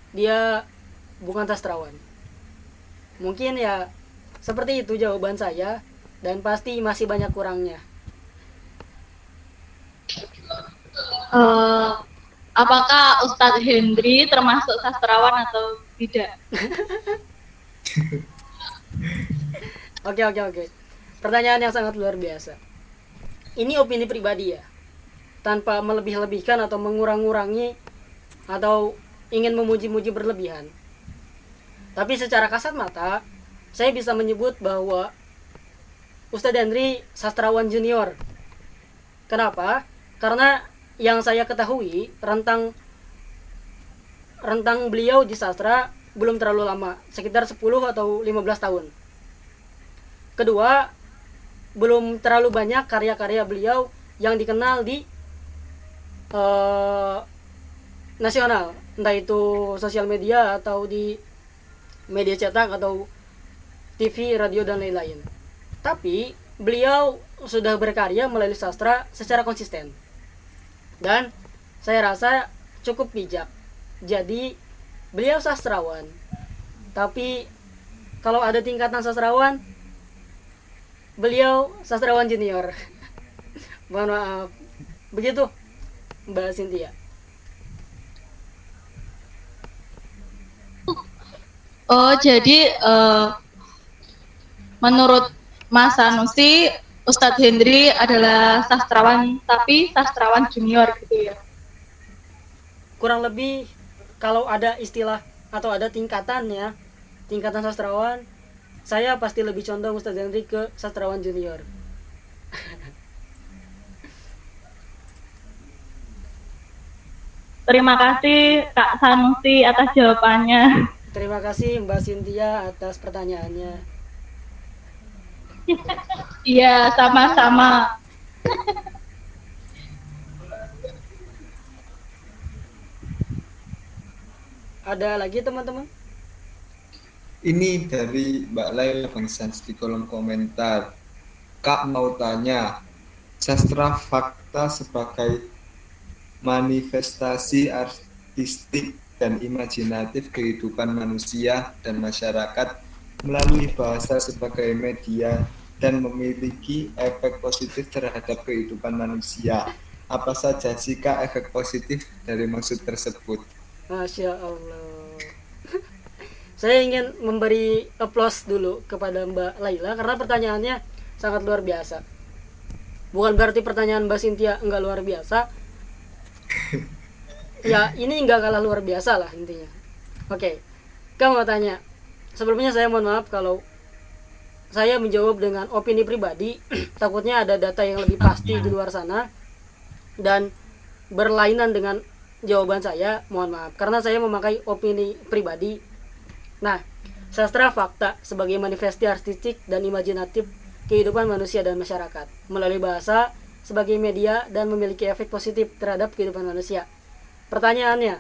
S1: dia bukan sastrawan. Mungkin ya seperti itu jawaban saya, dan pasti masih banyak kurangnya.
S5: apakah Ustadz Hendri termasuk sastrawan atau tidak?
S1: Oke. Pertanyaan yang sangat luar biasa. Ini opini pribadi ya, tanpa melebih-lebihkan atau mengurang-ngurangi atau ingin memuji-muji berlebihan. Tapi secara kasat mata, saya bisa menyebut bahwa Ustadz Hendri sastrawan junior. Kenapa? Karena yang saya ketahui, rentang beliau di sastra belum terlalu lama, sekitar 10 atau 15 tahun. Kedua, belum terlalu banyak karya-karya beliau yang dikenal di nasional, entah itu sosial media atau di media cetak atau TV, radio dan lain-lain. Tapi beliau sudah berkarya melalui sastra secara konsisten. Dan saya rasa cukup bijak. Jadi beliau sastrawan. Tapi kalau ada tingkatan sastrawan, beliau sastrawan junior. Mohon maaf. Begitu Mbak Cynthia.
S5: Oh, jadi menurut Mas Sanusi, Ustadz Hendri adalah sastrawan, tapi sastrawan junior gitu ya?
S1: Kurang lebih kalau ada istilah atau ada tingkatan ya, tingkatan sastrawan, saya pasti lebih condong Ustadz Hendri ke sastrawan junior.
S5: Terima kasih Kak Sanusi atas jawabannya.
S1: Terima kasih Mbak Cynthia atas pertanyaannya.
S5: Iya, sama-sama.
S1: Ada lagi teman-teman?
S2: Ini dari Mbak Laila Bang Sans di kolom komentar. Kak mau tanya, sastra fakta sebagai manifestasi artistik dan imajinatif kehidupan manusia dan masyarakat melalui bahasa sebagai media dan memiliki efek positif terhadap kehidupan manusia. Apa saja sih Kak efek positif dari maksud tersebut?
S1: Masya Allah. Saya ingin memberi applause dulu kepada Mbak Laila karena pertanyaannya sangat luar biasa. Bukan berarti pertanyaan Mbak Cynthia enggak luar biasa. Ya, ini enggak kalah luar biasa lah intinya. Oke. Kamu mau tanya. Sebelumnya saya mohon maaf kalau saya menjawab dengan opini pribadi. Takutnya ada data yang lebih pasti di luar sana dan berlainan dengan jawaban saya, mohon maaf karena saya memakai opini pribadi. Nah, sastra fakta sebagai manifestasi artistik dan imajinatif kehidupan manusia dan masyarakat melalui bahasa sebagai media dan memiliki efek positif terhadap kehidupan manusia. Pertanyaannya,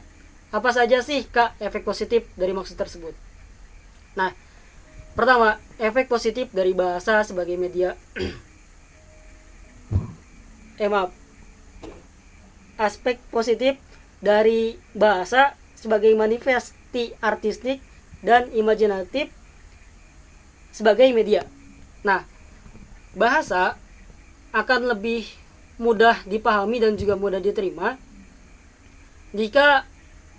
S1: apa saja sih Kak efek positif dari maksud tersebut? Nah, pertama, efek positif dari bahasa sebagai media. Maaf. Aspek positif dari bahasa sebagai manifestasi artistik dan imajinatif sebagai media. Nah, bahasa akan lebih mudah dipahami dan juga mudah diterima jika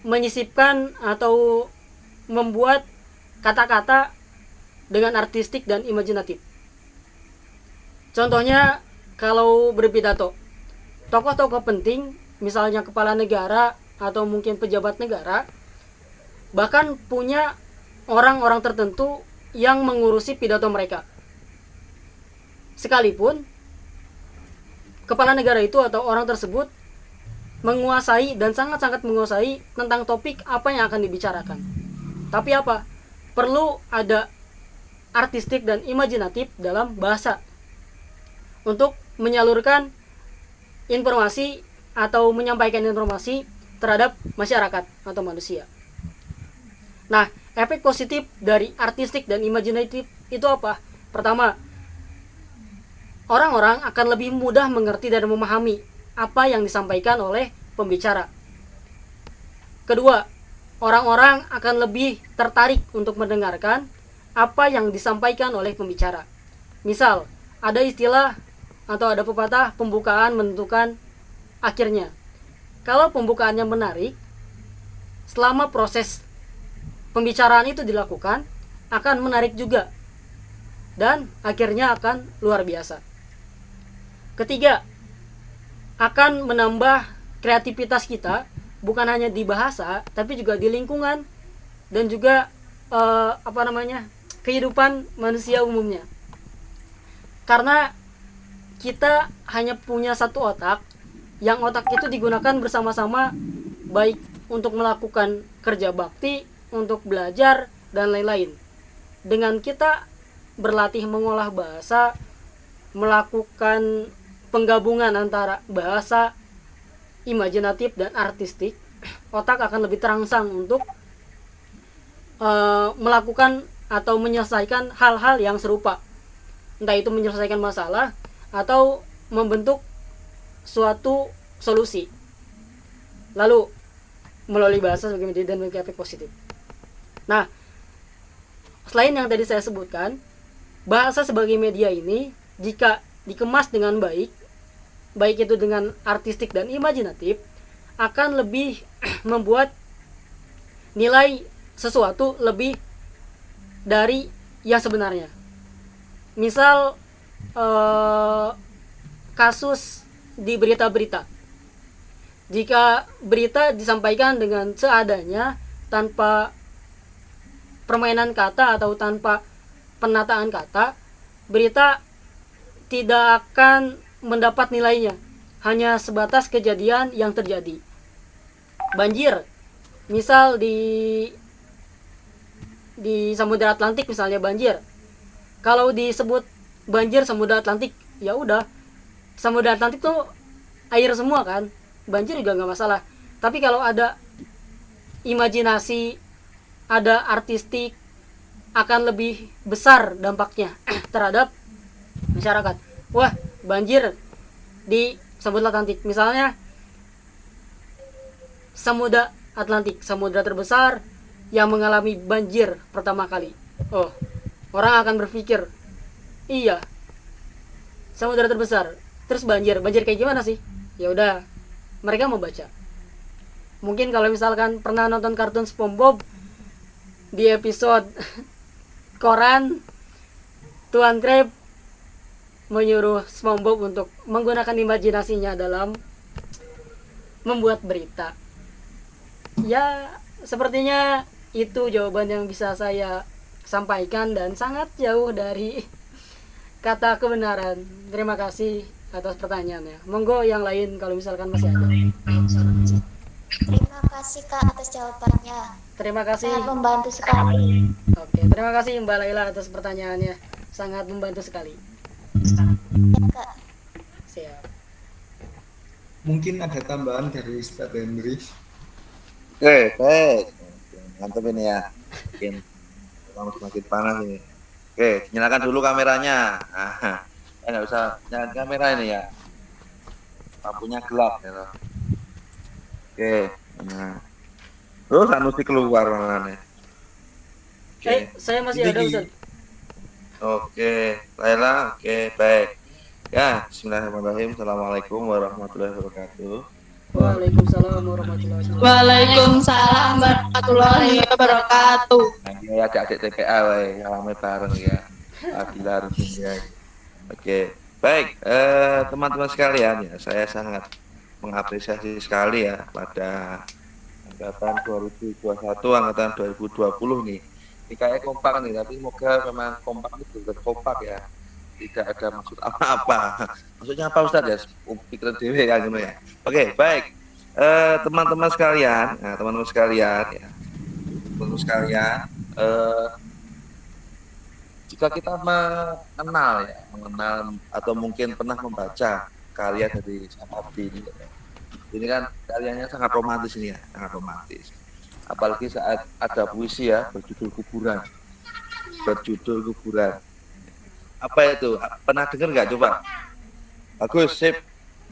S1: menyisipkan atau membuat kata-kata dengan artistik dan imajinatif. Contohnya, kalau berpidato, tokoh-tokoh penting, misalnya kepala negara atau mungkin pejabat negara, bahkan punya orang-orang tertentu yang mengurusi pidato mereka. Sekalipun kepala negara itu atau orang tersebut menguasai dan sangat-sangat menguasai tentang topik apa yang akan dibicarakan. Tapi apa? Perlu ada artistik dan imajinatif dalam bahasa untuk menyalurkan informasi atau menyampaikan informasi terhadap masyarakat atau manusia. Nah, efek positif dari artistik dan imajinatif itu apa? Pertama, orang-orang akan lebih mudah mengerti dan memahami apa yang disampaikan oleh pembicara. Kedua, orang-orang akan lebih tertarik untuk mendengarkan apa yang disampaikan oleh pembicara. Misal, ada istilah atau ada pepatah pembukaan menentukan akhirnya. kalau pembukaannya menarik, selama proses pembicaraan itu dilakukan akan menarik juga dan akhirnya akan luar biasa. Ketiga, akan menambah kreativitas kita, bukan hanya di bahasa tapi juga di lingkungan dan juga kehidupan manusia umumnya. Karena kita hanya punya satu otak, yang otak itu digunakan bersama-sama, baik untuk melakukan kerja bakti, untuk belajar dan lain-lain. Dengan kita berlatih mengolah bahasa, melakukan penggabungan antara bahasa, imajinatif dan artistik, otak akan lebih terangsang untuk melakukan atau menyelesaikan hal-hal yang serupa, entah itu menyelesaikan masalah atau membentuk suatu solusi, lalu melalui bahasa sebagai media dan memiliki efek positif. Nah, selain yang tadi saya sebutkan, bahasa sebagai media ini jika dikemas dengan baik, baik itu dengan artistik dan imajinatif, akan lebih membuat nilai sesuatu lebih dari yang sebenarnya. Misal kasus di berita-berita, jika berita disampaikan dengan seadanya tanpa permainan kata atau tanpa penataan kata, berita tidak akan mendapat nilainya, hanya sebatas kejadian yang terjadi. Banjir, misal di Samudra Atlantik misalnya banjir. Kalau disebut banjir Samudra Atlantik, ya udah, Samudra Atlantik tuh air semua kan, banjir juga nggak masalah. Tapi kalau ada imajinasi, ada artistik, akan lebih besar dampaknya terhadap masyarakat. Wah, banjir di Samudra Atlantik, misalnya Samudra Atlantik, samudra terbesar yang mengalami banjir pertama kali. Oh, orang akan berpikir, iya, samudra terbesar, terus banjir kayak gimana sih? Ya udah, mereka mau baca. Mungkin kalau misalkan pernah nonton kartun SpongeBob, di episode koran, Tuan Crab menyuruh SpongeBob untuk menggunakan imajinasinya dalam membuat berita. Ya, sepertinya itu jawaban yang bisa saya sampaikan dan sangat jauh dari kata kebenaran. Terima kasih atas pertanyaannya. Monggo yang lain kalau misalkan masih ada.
S3: Terima kasih Kak atas jawabannya.
S1: Terima kasih.
S3: Sangat membantu sekali.
S1: Oke, terima kasih Mbak Laila atas pertanyaannya. Sangat membantu sekali.
S3: Ya, Kak.
S1: Siap.
S2: Mungkin ada tambahan dari Ustadz Henry.
S4: Oke, baik. Mantap ini ya. Mungkin semakin panas ini. Oke, nyalakan dulu kameranya. Nggak usah nyalakan kamera ini ya. Lampunya gelap ya. Oke. Nah. Terus Sanusi keluar malah nih.
S1: Saya masih ada Ustaz.
S4: Oke, Laila. Oke, baik. Ya, bismillahirrahmanirrahim. Assalamualaikum warahmatullahi wabarakatuh.
S1: Waalaikumsalam warahmatullahi wabarakatuh.
S5: Waalaikumsalam warahmatullahi wabarakatuh.
S4: Nah, ini adik-adik TPA wae, rame bareng ya. Adilar ya. Oke. Baik, teman-teman sekalian ya, saya sangat mengapresiasi sekali ya pada angkatan 2021, angkatan 2020 nih. Ini kayak kompak nih, tapi semoga memang kompak itu kompak ya. Tidak ada maksud apa-apa. Maksudnya apa Ustaz ya? Pikiran dewe kan gitu ya. Oke, baik. Teman-teman sekalian, ya, teman-teman sekalian, jika kita mengenal atau mungkin pernah membaca karya dari Sapardi ini kan karyanya sangat romantis ini ya, sangat romantis. Apalagi saat ada puisi ya berjudul kuburan. Apa itu? Pernah dengar nggak coba? Bagus, sip.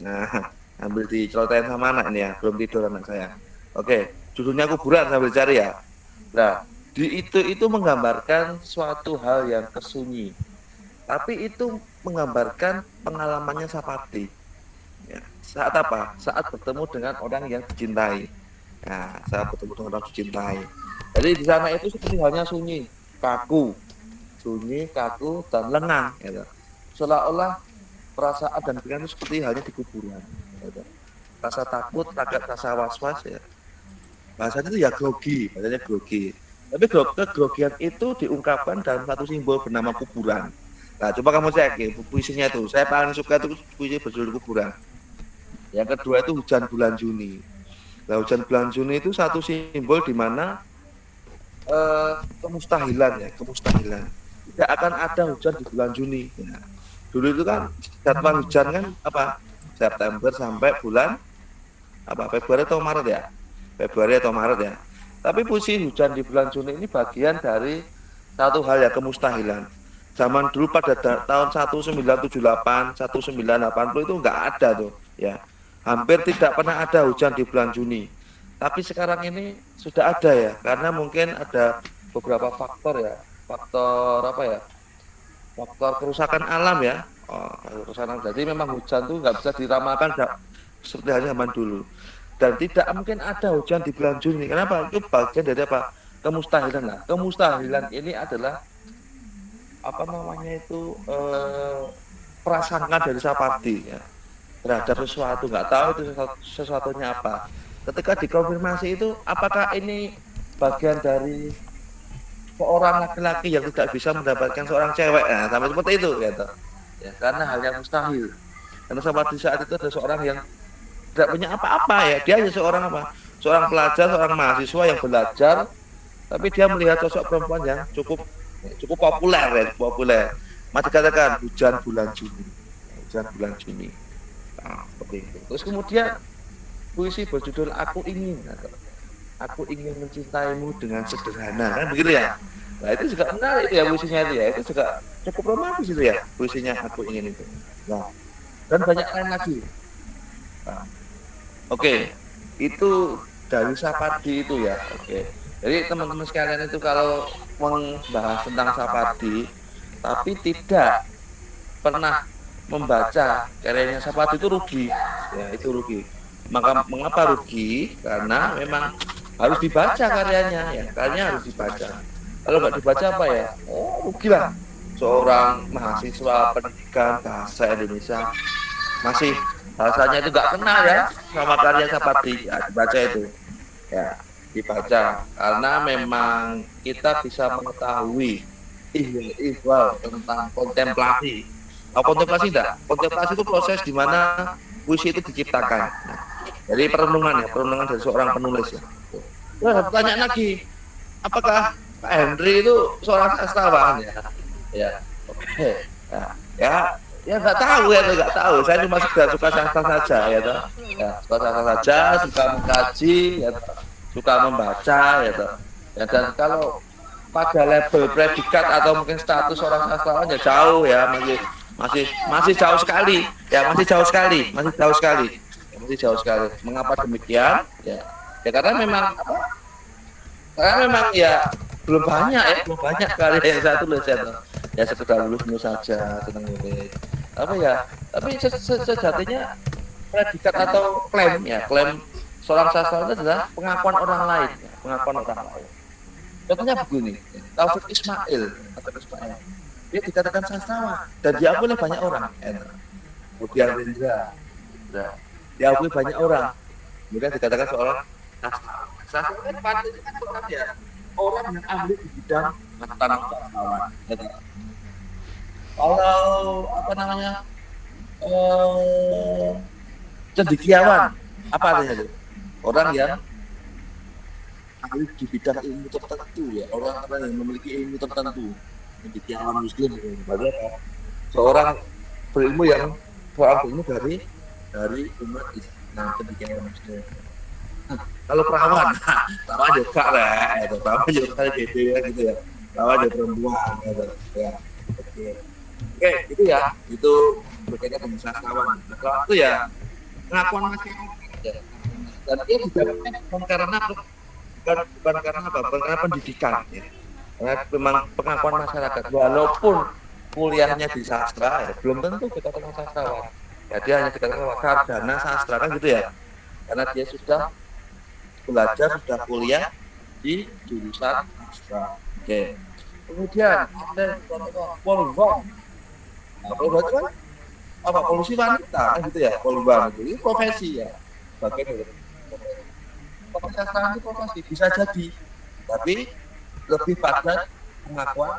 S4: Nah, ambil dicelotehin sama anak ini ya, belum tidur anak saya. Oke, judulnya kuburan sambil cari ya. Nah, di itu menggambarkan suatu hal yang tersunyi. Tapi itu menggambarkan pengalamannya Sapardi. Ya. Saat apa? Saat bertemu dengan orang yang dicintai. Nah, saat bertemu dengan orang dicintai. Jadi di sana itu seperti halnya sunyi, kaku, dan lengang. Gitu. Seolah-olah perasaan dan pikiran itu seperti halnya di kuburan. Gitu. Rasa takut, rasa was-was ya. Bahasanya itu ya grogi, bahasanya grogi. Tapi kegrogian itu diungkapkan dalam satu simbol bernama kuburan. Nah, coba kamu cek ya, puisinya itu. Saya paling suka itu puisi berjudul kuburan. Yang kedua itu hujan bulan Juni. Nah, hujan bulan Juni itu satu simbol di mana kemustahilan. Tidak akan ada hujan di bulan Juni. Ya. Dulu itu kan jadwal hujan kan apa? September sampai bulan apa? Februari atau Maret ya. Tapi puisi hujan di bulan Juni ini bagian dari satu hal ya, kemustahilan. Zaman dulu pada tahun 1978, 1980 itu enggak ada tuh, ya. Hampir tidak pernah ada hujan di bulan Juni. Tapi sekarang ini sudah ada ya, karena mungkin ada beberapa faktor ya. Faktor kerusakan alam ya. Kerusakan. Jadi memang hujan tuh nggak bisa diramalkan seperti halnya zaman dulu. Dan tidak mungkin ada hujan di bulan Juni. Kenapa? Itu bagian dari apa? Kemustahilan lah. Kemustahilan ini adalah prasangka dari Sapardi ya, terhadap sesuatu, nggak tahu itu sesuatunya apa. Ketika dikonfirmasi itu, apakah ini bagian dari seorang laki-laki yang tidak bisa mendapatkan seorang cewek, nah sampai seperti itu gitu. Ya, karena hal yang mustahil. Karena Sapardi saat itu ada seorang yang tidak punya apa-apa ya, dia hanya seorang pelajar, seorang mahasiswa yang belajar, tapi dia melihat sosok perempuan yang cukup populer. Masih katakan hujan bulan Juni. Nah, seperti itu. Terus kemudian puisi berjudul Aku ingin mencintaimu dengan sederhana, kan begitu ya. Nah, itu juga menarik ya puisinya itu ya. Itu juga cukup romantis itu ya puisinya Aku ingin itu. Nah, dan banyak lain lagi. Nah, oke. Itu dari Sapardi itu ya. Oke. Jadi teman-teman sekalian itu kalau membahas tentang Sapardi tapi tidak pernah membaca karyanya Sapardi itu rugi. Ya, itu rugi. Mengapa rugi? Karena memang harus dibaca karyanya ya. Karyanya harus dibaca. Kalau nggak dibaca apa ya? Rugi lah. Seorang mahasiswa pendidikan bahasa Indonesia masih bahasanya itu nggak kenal ya sama karya Sapardi. Ya, dibaca itu. Ya. Dibaca karena memang kita bisa mengetahui ihwal tentang kontemplasi. Kontemplasi enggak? Kontemplasi itu proses di mana puisi itu diciptakan. Nah, jadi perenungan dari seorang penulis ya. Nah, pertanyaan lagi, apakah Pak Henry itu seorang sastrawan ya? Ya, oke. Ya nggak tahu. Saya cuma suka sastra saja ya, suka sastra saja, suka mengkaji ya. Suka membaca ya toh. Ya, dan kalau pada level predikat atau mungkin status orang sastrawan ya jauh ya, masih jauh sekali. Mengapa demikian? Ya karena memang ya belum banyak karya yang saya tulis ya toh. Ya sekedar lulus saja, senang nulis. Tapi sejatinya predikat atau klaim seorang sastrawan itu adalah pengakuan orang lain. Contohnya begini, Taufik Ismail, dia dikatakan sastrawan dan diakui oleh banyak orang. Kemudian Rendra, diakui banyak orang. Kemudian dikatakan seorang sastrawan. Sastrawan kan ya orang yang ahli di bidang tentang sastrawan. Kalau cendekiawan, apa artinya itu? Orang yang ahli di bidang ilmu tertentu ya, orang yang memiliki ilmu tertentu, cendekiawan muslim berarti apa? Seorang berilmu dari umat Islam, cendekiawan muslim. Kalau perawan juga lah, perawan juga gitu ya, perawan juga perempuan ya. Oke, itu ya, itu berkaitan dengan sastrawan. Kalau itu ya pengakuan masyarakat ya. Dan dia didapatkan bukan karena pendidikan ya. Karena memang pengakuan masyarakat, walaupun kuliahnya di sastra ya, belum tentu kita sastrawan. Ya dia hanya dikatakan sarjana sastra kan gitu ya. Karena dia sudah belajar, sudah kuliah di jurusan sastra. Oke. Kemudian ada polwan. Nah, polwan itu kan apa? Polusi wanita kan gitu ya. Polwan itu ini profesi ya. Bagian dari profesi sastra itu profesi bisa jadi, tapi lebih pada pengakuan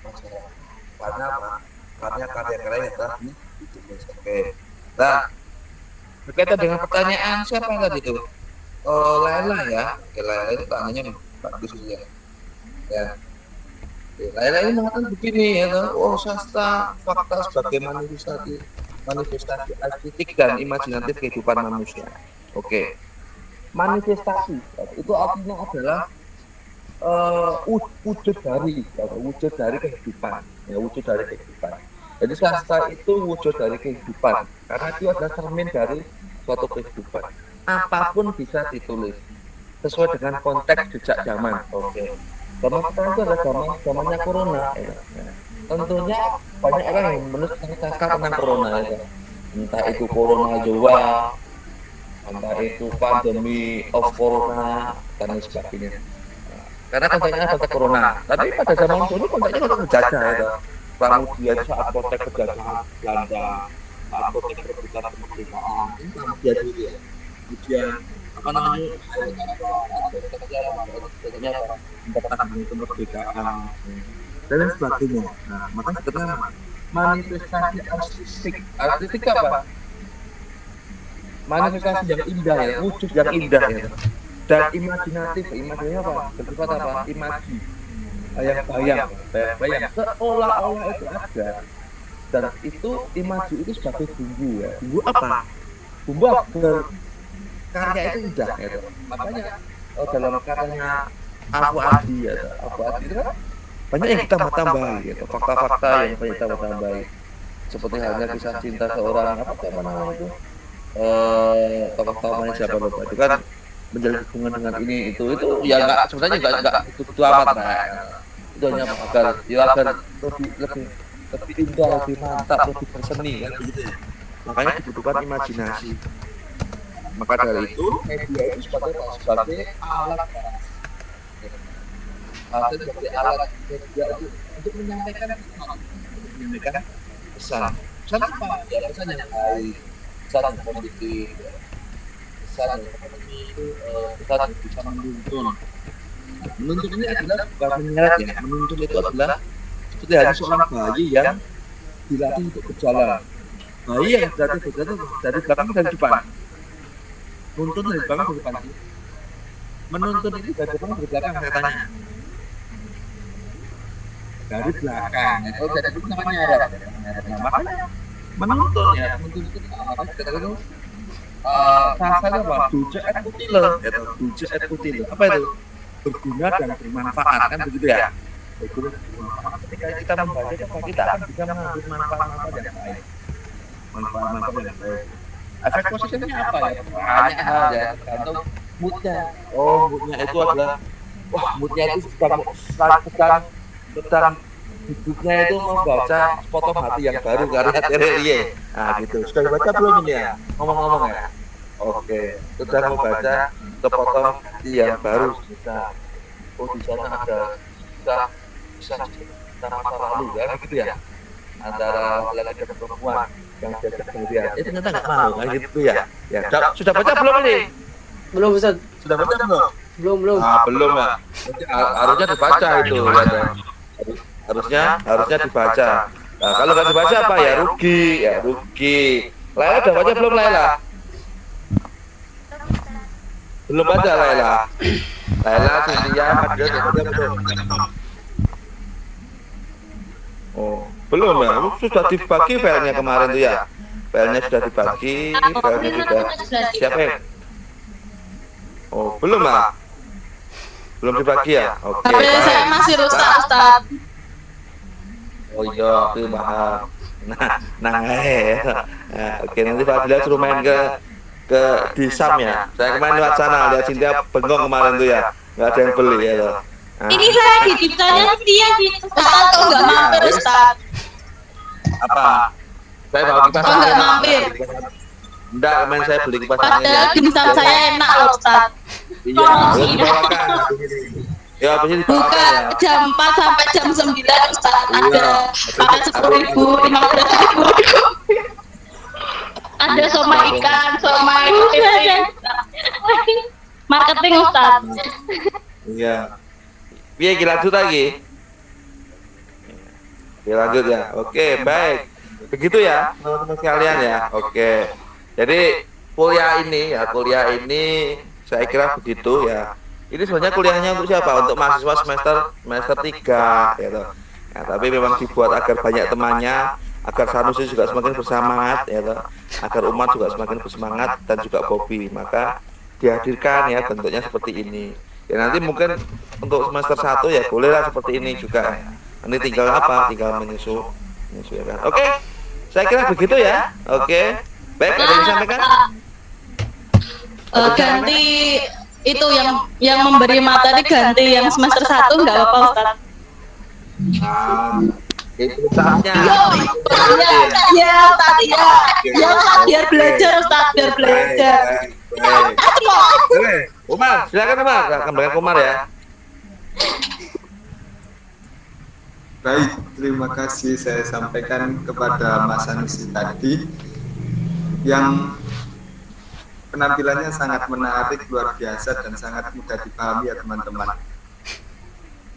S4: masyarakat. Karena apa? Karena karya-karya yang telah ditulis. Oke. Nah, berkaitan dengan pertanyaan siapa yang tadi itu? Laila ya. Oke, Laila itu pertanyaannya bagus ya. Ya. Oke, Laila ini mengatakan begini ya, sastra fakta sebagai manifestasi estetik dan imajinatif kehidupan manusia. Oke. Manifestasi itu artinya adalah wujud dari kehidupan, ya wujud dari kehidupan. Jadi sastra itu wujud dari kehidupan, karena itu adalah cermin dari suatu kehidupan. Apapun bisa ditulis sesuai dengan konteks jejak zaman. Oke. Zaman sekarang itu adalah zamannya corona. Ya. Tentunya banyak orang yang menulis sastra tentang corona. Ya. Entah itu corona Jawa, entah itu pandemi of corona dan lain sebagainya. Karena konteksnya konteks corona. Tapi pada zaman dulu konteksnya konteks penjajah ya. Kemudian saat konteks penjajahan Belanda, saat konteks perebutan kemerdekaan, ini dia dulu ya. Kemudian apa namanya? Konteksnya mempertahankan kemerdekaan dan lain sebagainya. Nah, makanya kita manifestasi artistik apa? Manifestasi yang indah ya, wujud yang indah ya. Dan imajinatif apa? Bersifat apa? Imaji, bayang seolah-olah itu ada, dan itu imaji itu sebagai bumbu ya. Bumbu apa? Bumbu agar karya itu indah ya. Makanya dalam karyanya Afu Adi itu kan banyak yang kita tambahi ya, fakta-fakta yang banyak kita tambahi, seperti halnya kisah cinta seorang apa namanya itu tokoh-tokohnya siapa lupa itu kan menjalin hubungan dengan ini itu ya nggak sebenarnya nggak itu amat lah, itu hanya agar lebih indah, lebih mantap, lebih berseni kan begitu ya. Makanya dibutuhkan imajinasi. Maka dari itu media itu sebagai alat media untuk menyampaikan pesan apa ya, pesan yang baik, pesan yang positif, pesan yang itu pesan yang bisa menuntun. Menuntun ini adalah bukan menyeret ya, menuntun itu adalah seperti halnya seorang bayi yang dilatih untuk berjalan. Bayi yang dilatih berjalan dari belakang dan depan. Menuntun dari belakang ke depan. Menuntun ini dari depan ke belakang saya tanya. Dari belakang, kalau dari itu namanya ada. Makanya menuntun ya, menuntun itu apa? Kita tahu bahasanya apa? Duje et utile, apa itu? Berguna dan bermanfaat kan begitu ya. Berguna dan bermanfaat. Ketika kita membaca, kita akan bisa mengambil manfaat-manfaat yang baik. Manfaat-manfaat yang baik. Efek positifnya apa ya? Banyak hal ya, tergantung moodnya. Moodnya itu adalah, moodnya itu tentang hidupnya itu membaca Sepotong Hati yang Baru karya Terelie. Nah gitu. Sudah dibaca belum ini ya? Ngomong-ngomong ya. Oke, sudah membaca Sepotong Hati yang Baru kita. Di sana ada bisa masa lalu ya begitu ya. Antara laki-laki dan perempuan yang diajak kemudian. Ternyata nggak mau kan gitu ya. Ya, sudah baca belum ini?
S1: Belum, Ustaz.
S4: Sudah baca belum?
S1: Belum.
S4: Belum ya. Harusnya dibaca itu ya. Harusnya dibaca. Nah, kalau nggak dibaca apa ya rugi. Laila udah baca belum Laila? Belum baca Laila. Laila Cynthia Fadil udah baca belum? Belum ya. Sudah dibagi filenya kemarin tuh ya. Filenya sudah dibagi, filenya sudah siapa ya? Belum ah. Belum dibagi ya? Oke.
S5: Tapi saya masih rusak, Ustaz.
S4: Oh iya, itu paham. Oke, nanti Fadila suruh main ke di Sam ya. Saya kemarin lewat sana lihat Cynthia bengong kemarin tuh ya. Nggak ada yang beli ya loh.
S5: Ini saya ditanya dia di Ustaz kok nggak mampir Ustaz.
S4: Apa? Saya bawa kipas
S5: Oh, nggak
S4: angin.
S5: mampir.
S4: Enggak, kemarin saya beli kipas angin.
S5: Padahal dimsum saya enak loh, Ustaz.
S4: Iya, ya dibawakan. Ya, habis ini
S5: Buka
S4: dibawakan ya.
S5: jam 4 sampai jam 9, Ustaz.
S4: Iya.
S5: Ada makan 10.000, 15.000. Ada somai ikan, somai kepiting. Marketing, Ustaz.
S4: Iya. Piye iki lanjut lagi? Oke, lanjut ya. Oke, baik. Begitu ya, teman-teman sekalian ya. Oke. Jadi kuliah ini saya kira begitu ya. Ini sebenarnya kuliahnya untuk siapa? Untuk mahasiswa semester 3 gitu. Ya, tapi memang dibuat agar banyak temannya, agar Sanusi juga semakin bersemangat ya toh. Agar umat juga semakin bersemangat dan juga Bobby. Maka dihadirkan ya bentuknya seperti ini. Ya nanti mungkin untuk semester 1 ya bolehlah seperti ini juga. Nanti tinggal apa? Tinggal menyusul ya kan. Oke. Saya kira begitu ya. Oke. Baik, ada yang disampaikan?
S5: Ganti itu yang memberi materi ganti yang semester 1 nggak apa-apa, Ustaz.
S4: Itu saatnya.
S5: Ya, Ustaz, ya. Ya, Ustaz, biar belajar, Ustaz, biar belajar.
S4: Oke, Umar, silakan Umar. Kembalikan Umar ya.
S2: Baik, terima kasih saya sampaikan kepada Mas Sanusi tadi yang penampilannya sangat menarik, luar biasa dan sangat mudah dipahami ya teman-teman.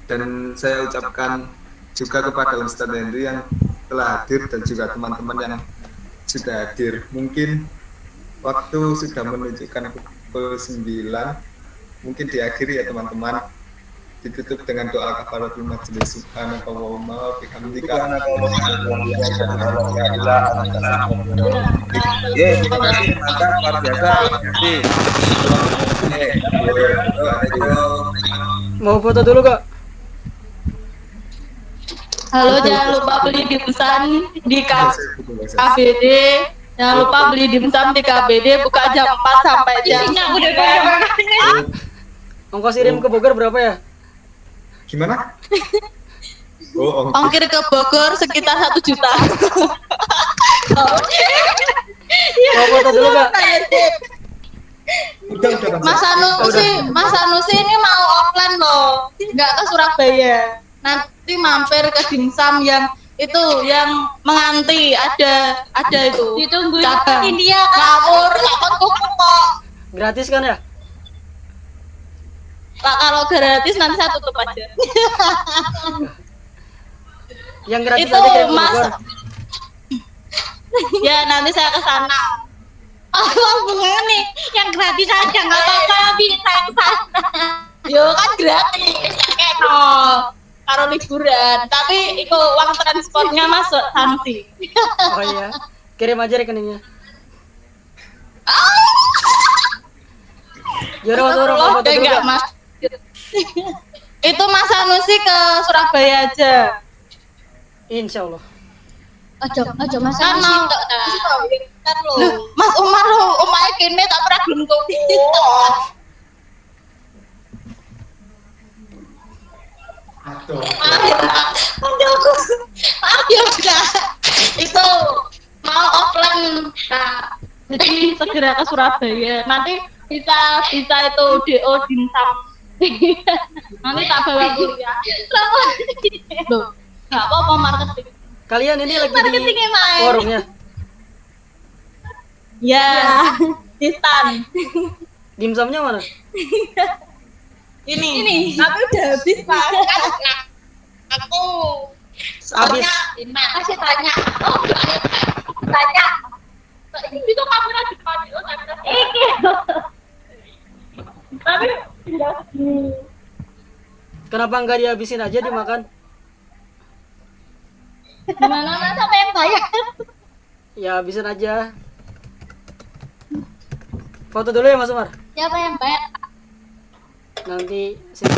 S2: Dan saya ucapkan juga kepada Ustadz Henry yang telah hadir dan juga teman-teman yang sudah hadir. Mungkin waktu sudah menunjukkan pukul 9, mungkin diakhiri ya teman-teman. Ditutup dengan doa kafaratul majelis subhanakallahumma wa bihamdika.
S4: Ya, terima kasih mantap luar biasa.
S1: Mau foto dulu kok.
S5: Halo, jangan lupa beli dimsum di KBD. Jangan lupa beli dimsum di KBD, buka jam 4 sampai jam 9.
S1: Ongkos kirim ke Bogor berapa ya?
S2: Gimana? Oh, oke.
S5: Ongkir ke Bogor sekitar 1 juta.
S1: Mau foto dulu kak?
S2: Udah.
S5: Mas Sanusi ini mau offline loh, nggak ke Surabaya. Nanti mampir ke dimsum yang itu yang menganti ada itu. Ditungguin India ngawur, kok.
S1: Gratis kan ya?
S5: Pak, kalau gratis nanti saya tutup aja.
S1: Yang gratis
S5: Itu
S1: aja kirim ke
S5: Mas.
S1: Bogor.
S5: Ya nanti saya ke sana. Oh, bunga nih, yang gratis aja nggak apa-apa, bisa ke sana. Yo kan gratis, keno. Karo liburan, tapi itu uang transportnya masuk Santi.
S1: Oh iya. Kirim aja rekeningnya. Yaudah mas Orang, mau foto dulu
S5: enggak,
S1: kak?
S5: Mas. Itu Mas Sanusi ke Surabaya aja.
S1: Insya Allah.
S5: Aja Mas Sanusi kan lo. Mas Umar lo, omahe kene tak pernah gelem kopi. Aduh, enggak. Itu mau offline. Nah, jadi segera ke Surabaya. Nanti bisa itu DO dimsum. Nanti tak bawa kuliah. Loh, nggak apa-apa marketing.
S1: Kalian ini lagi di
S5: Marketingnya main.
S1: forumnya.
S5: Ya, di stand.
S1: Dimsumnya mana?
S5: Ini. Tapi udah habis, Pak. Aku
S1: Habis.
S5: masih tanya. Oh, tanya. Itu kamera depan itu kamera. Tapi
S1: Kenapa nggak dihabisin aja dimakan?
S5: gimana Mas, apa yang bayar?
S1: Ya habisin aja. Foto dulu ya Mas Umar.
S5: Siapa yang bayar?
S1: Nanti saya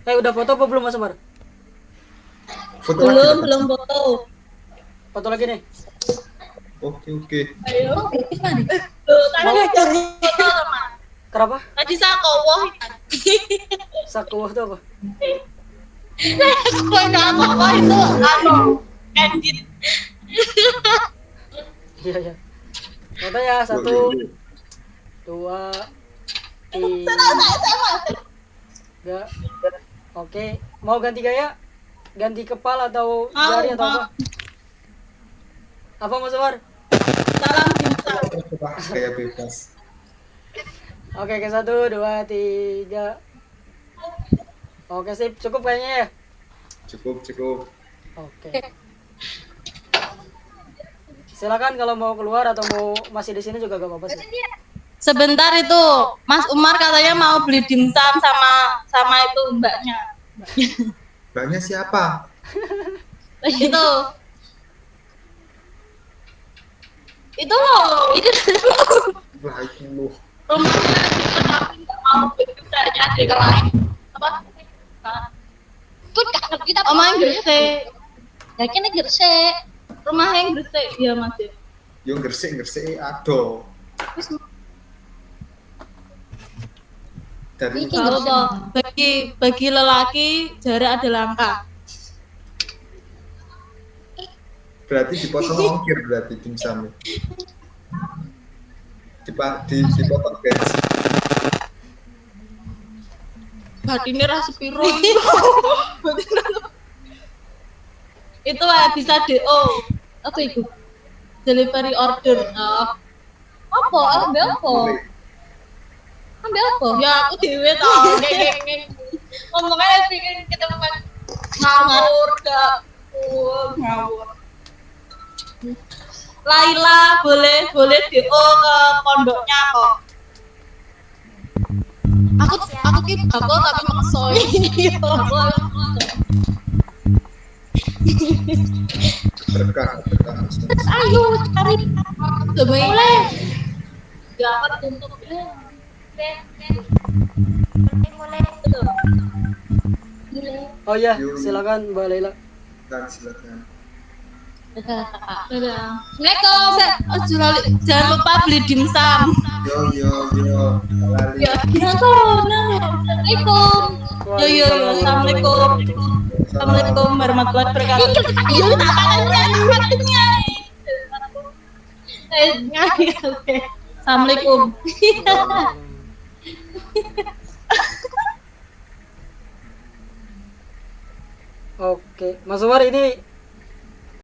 S1: lihat. Udah foto apa belum Mas Umar?
S2: Foto lagi.
S5: Belum foto.
S1: Foto lagi nih.
S2: Oke.
S5: Ayo. Tadi cari foto Mas.
S1: Kenapa?
S5: Tadi saya kowoh.
S1: Sakuwah itu apa?
S5: Kowoh itu edit.
S1: Iya ya. Foto ya,
S2: Yuk,
S1: 1,
S2: yuk, yuk.
S1: 2, 3. Oke, mau ganti gaya? Ganti kepala atau jari atau apa? Apa Mas Umar?
S5: Salam dimsum.
S2: Coba kayak bebas.
S1: Oke, ke 1, 2, 3. Oke, sip, cukup kayaknya ya.
S2: Cukup.
S1: Oke. Silakan kalau mau keluar atau mau masih di sini juga gak apa-apa sih.
S5: Sebentar itu, Mas Umar katanya mau beli dimsum sama itu mbaknya.
S2: Mbaknya siapa?
S5: Itu loh, itu
S2: Wah, itu lu.
S5: rumahnya tapi nggak mau pindah di ke lain. Apa? Omah Gresik. Ya kene Gresik. Rumahnya Gresik, iya Mas.
S2: Yo gresik ado. Dari
S5: Kalau bagi lelaki jarak adalah angka.
S2: berarti dipotong ongkir berarti dimsumnya. Dipotong bensin.
S5: Batine ra sepiro. Itu bisa DO. Apa itu? Delivery order. Apa? Ambil apa? Ambil apa? Ya aku dhewe to. Ngomongnya pengen ketemu ngawur gak? Ngawur. Laila boleh DO ke pondoknya kok. Aku ki aku tapi maksa. Iya.
S2: Berkah.
S5: Ayo cari. Boleh. Jangan tutup.
S3: Mulai.
S1: Oh iya, silakan Mbak Laila.
S2: Silakan.
S5: Assalamualaikum. Jangan lupa beli dimsum.
S2: Yo. Lali.
S5: Ya, Assalamualaikum. Yo. Assalamualaikum. Assalamualaikum warahmatullahi wabarakatuh. Yo, Assalamualaikum.
S1: Oke, Mas Umar ini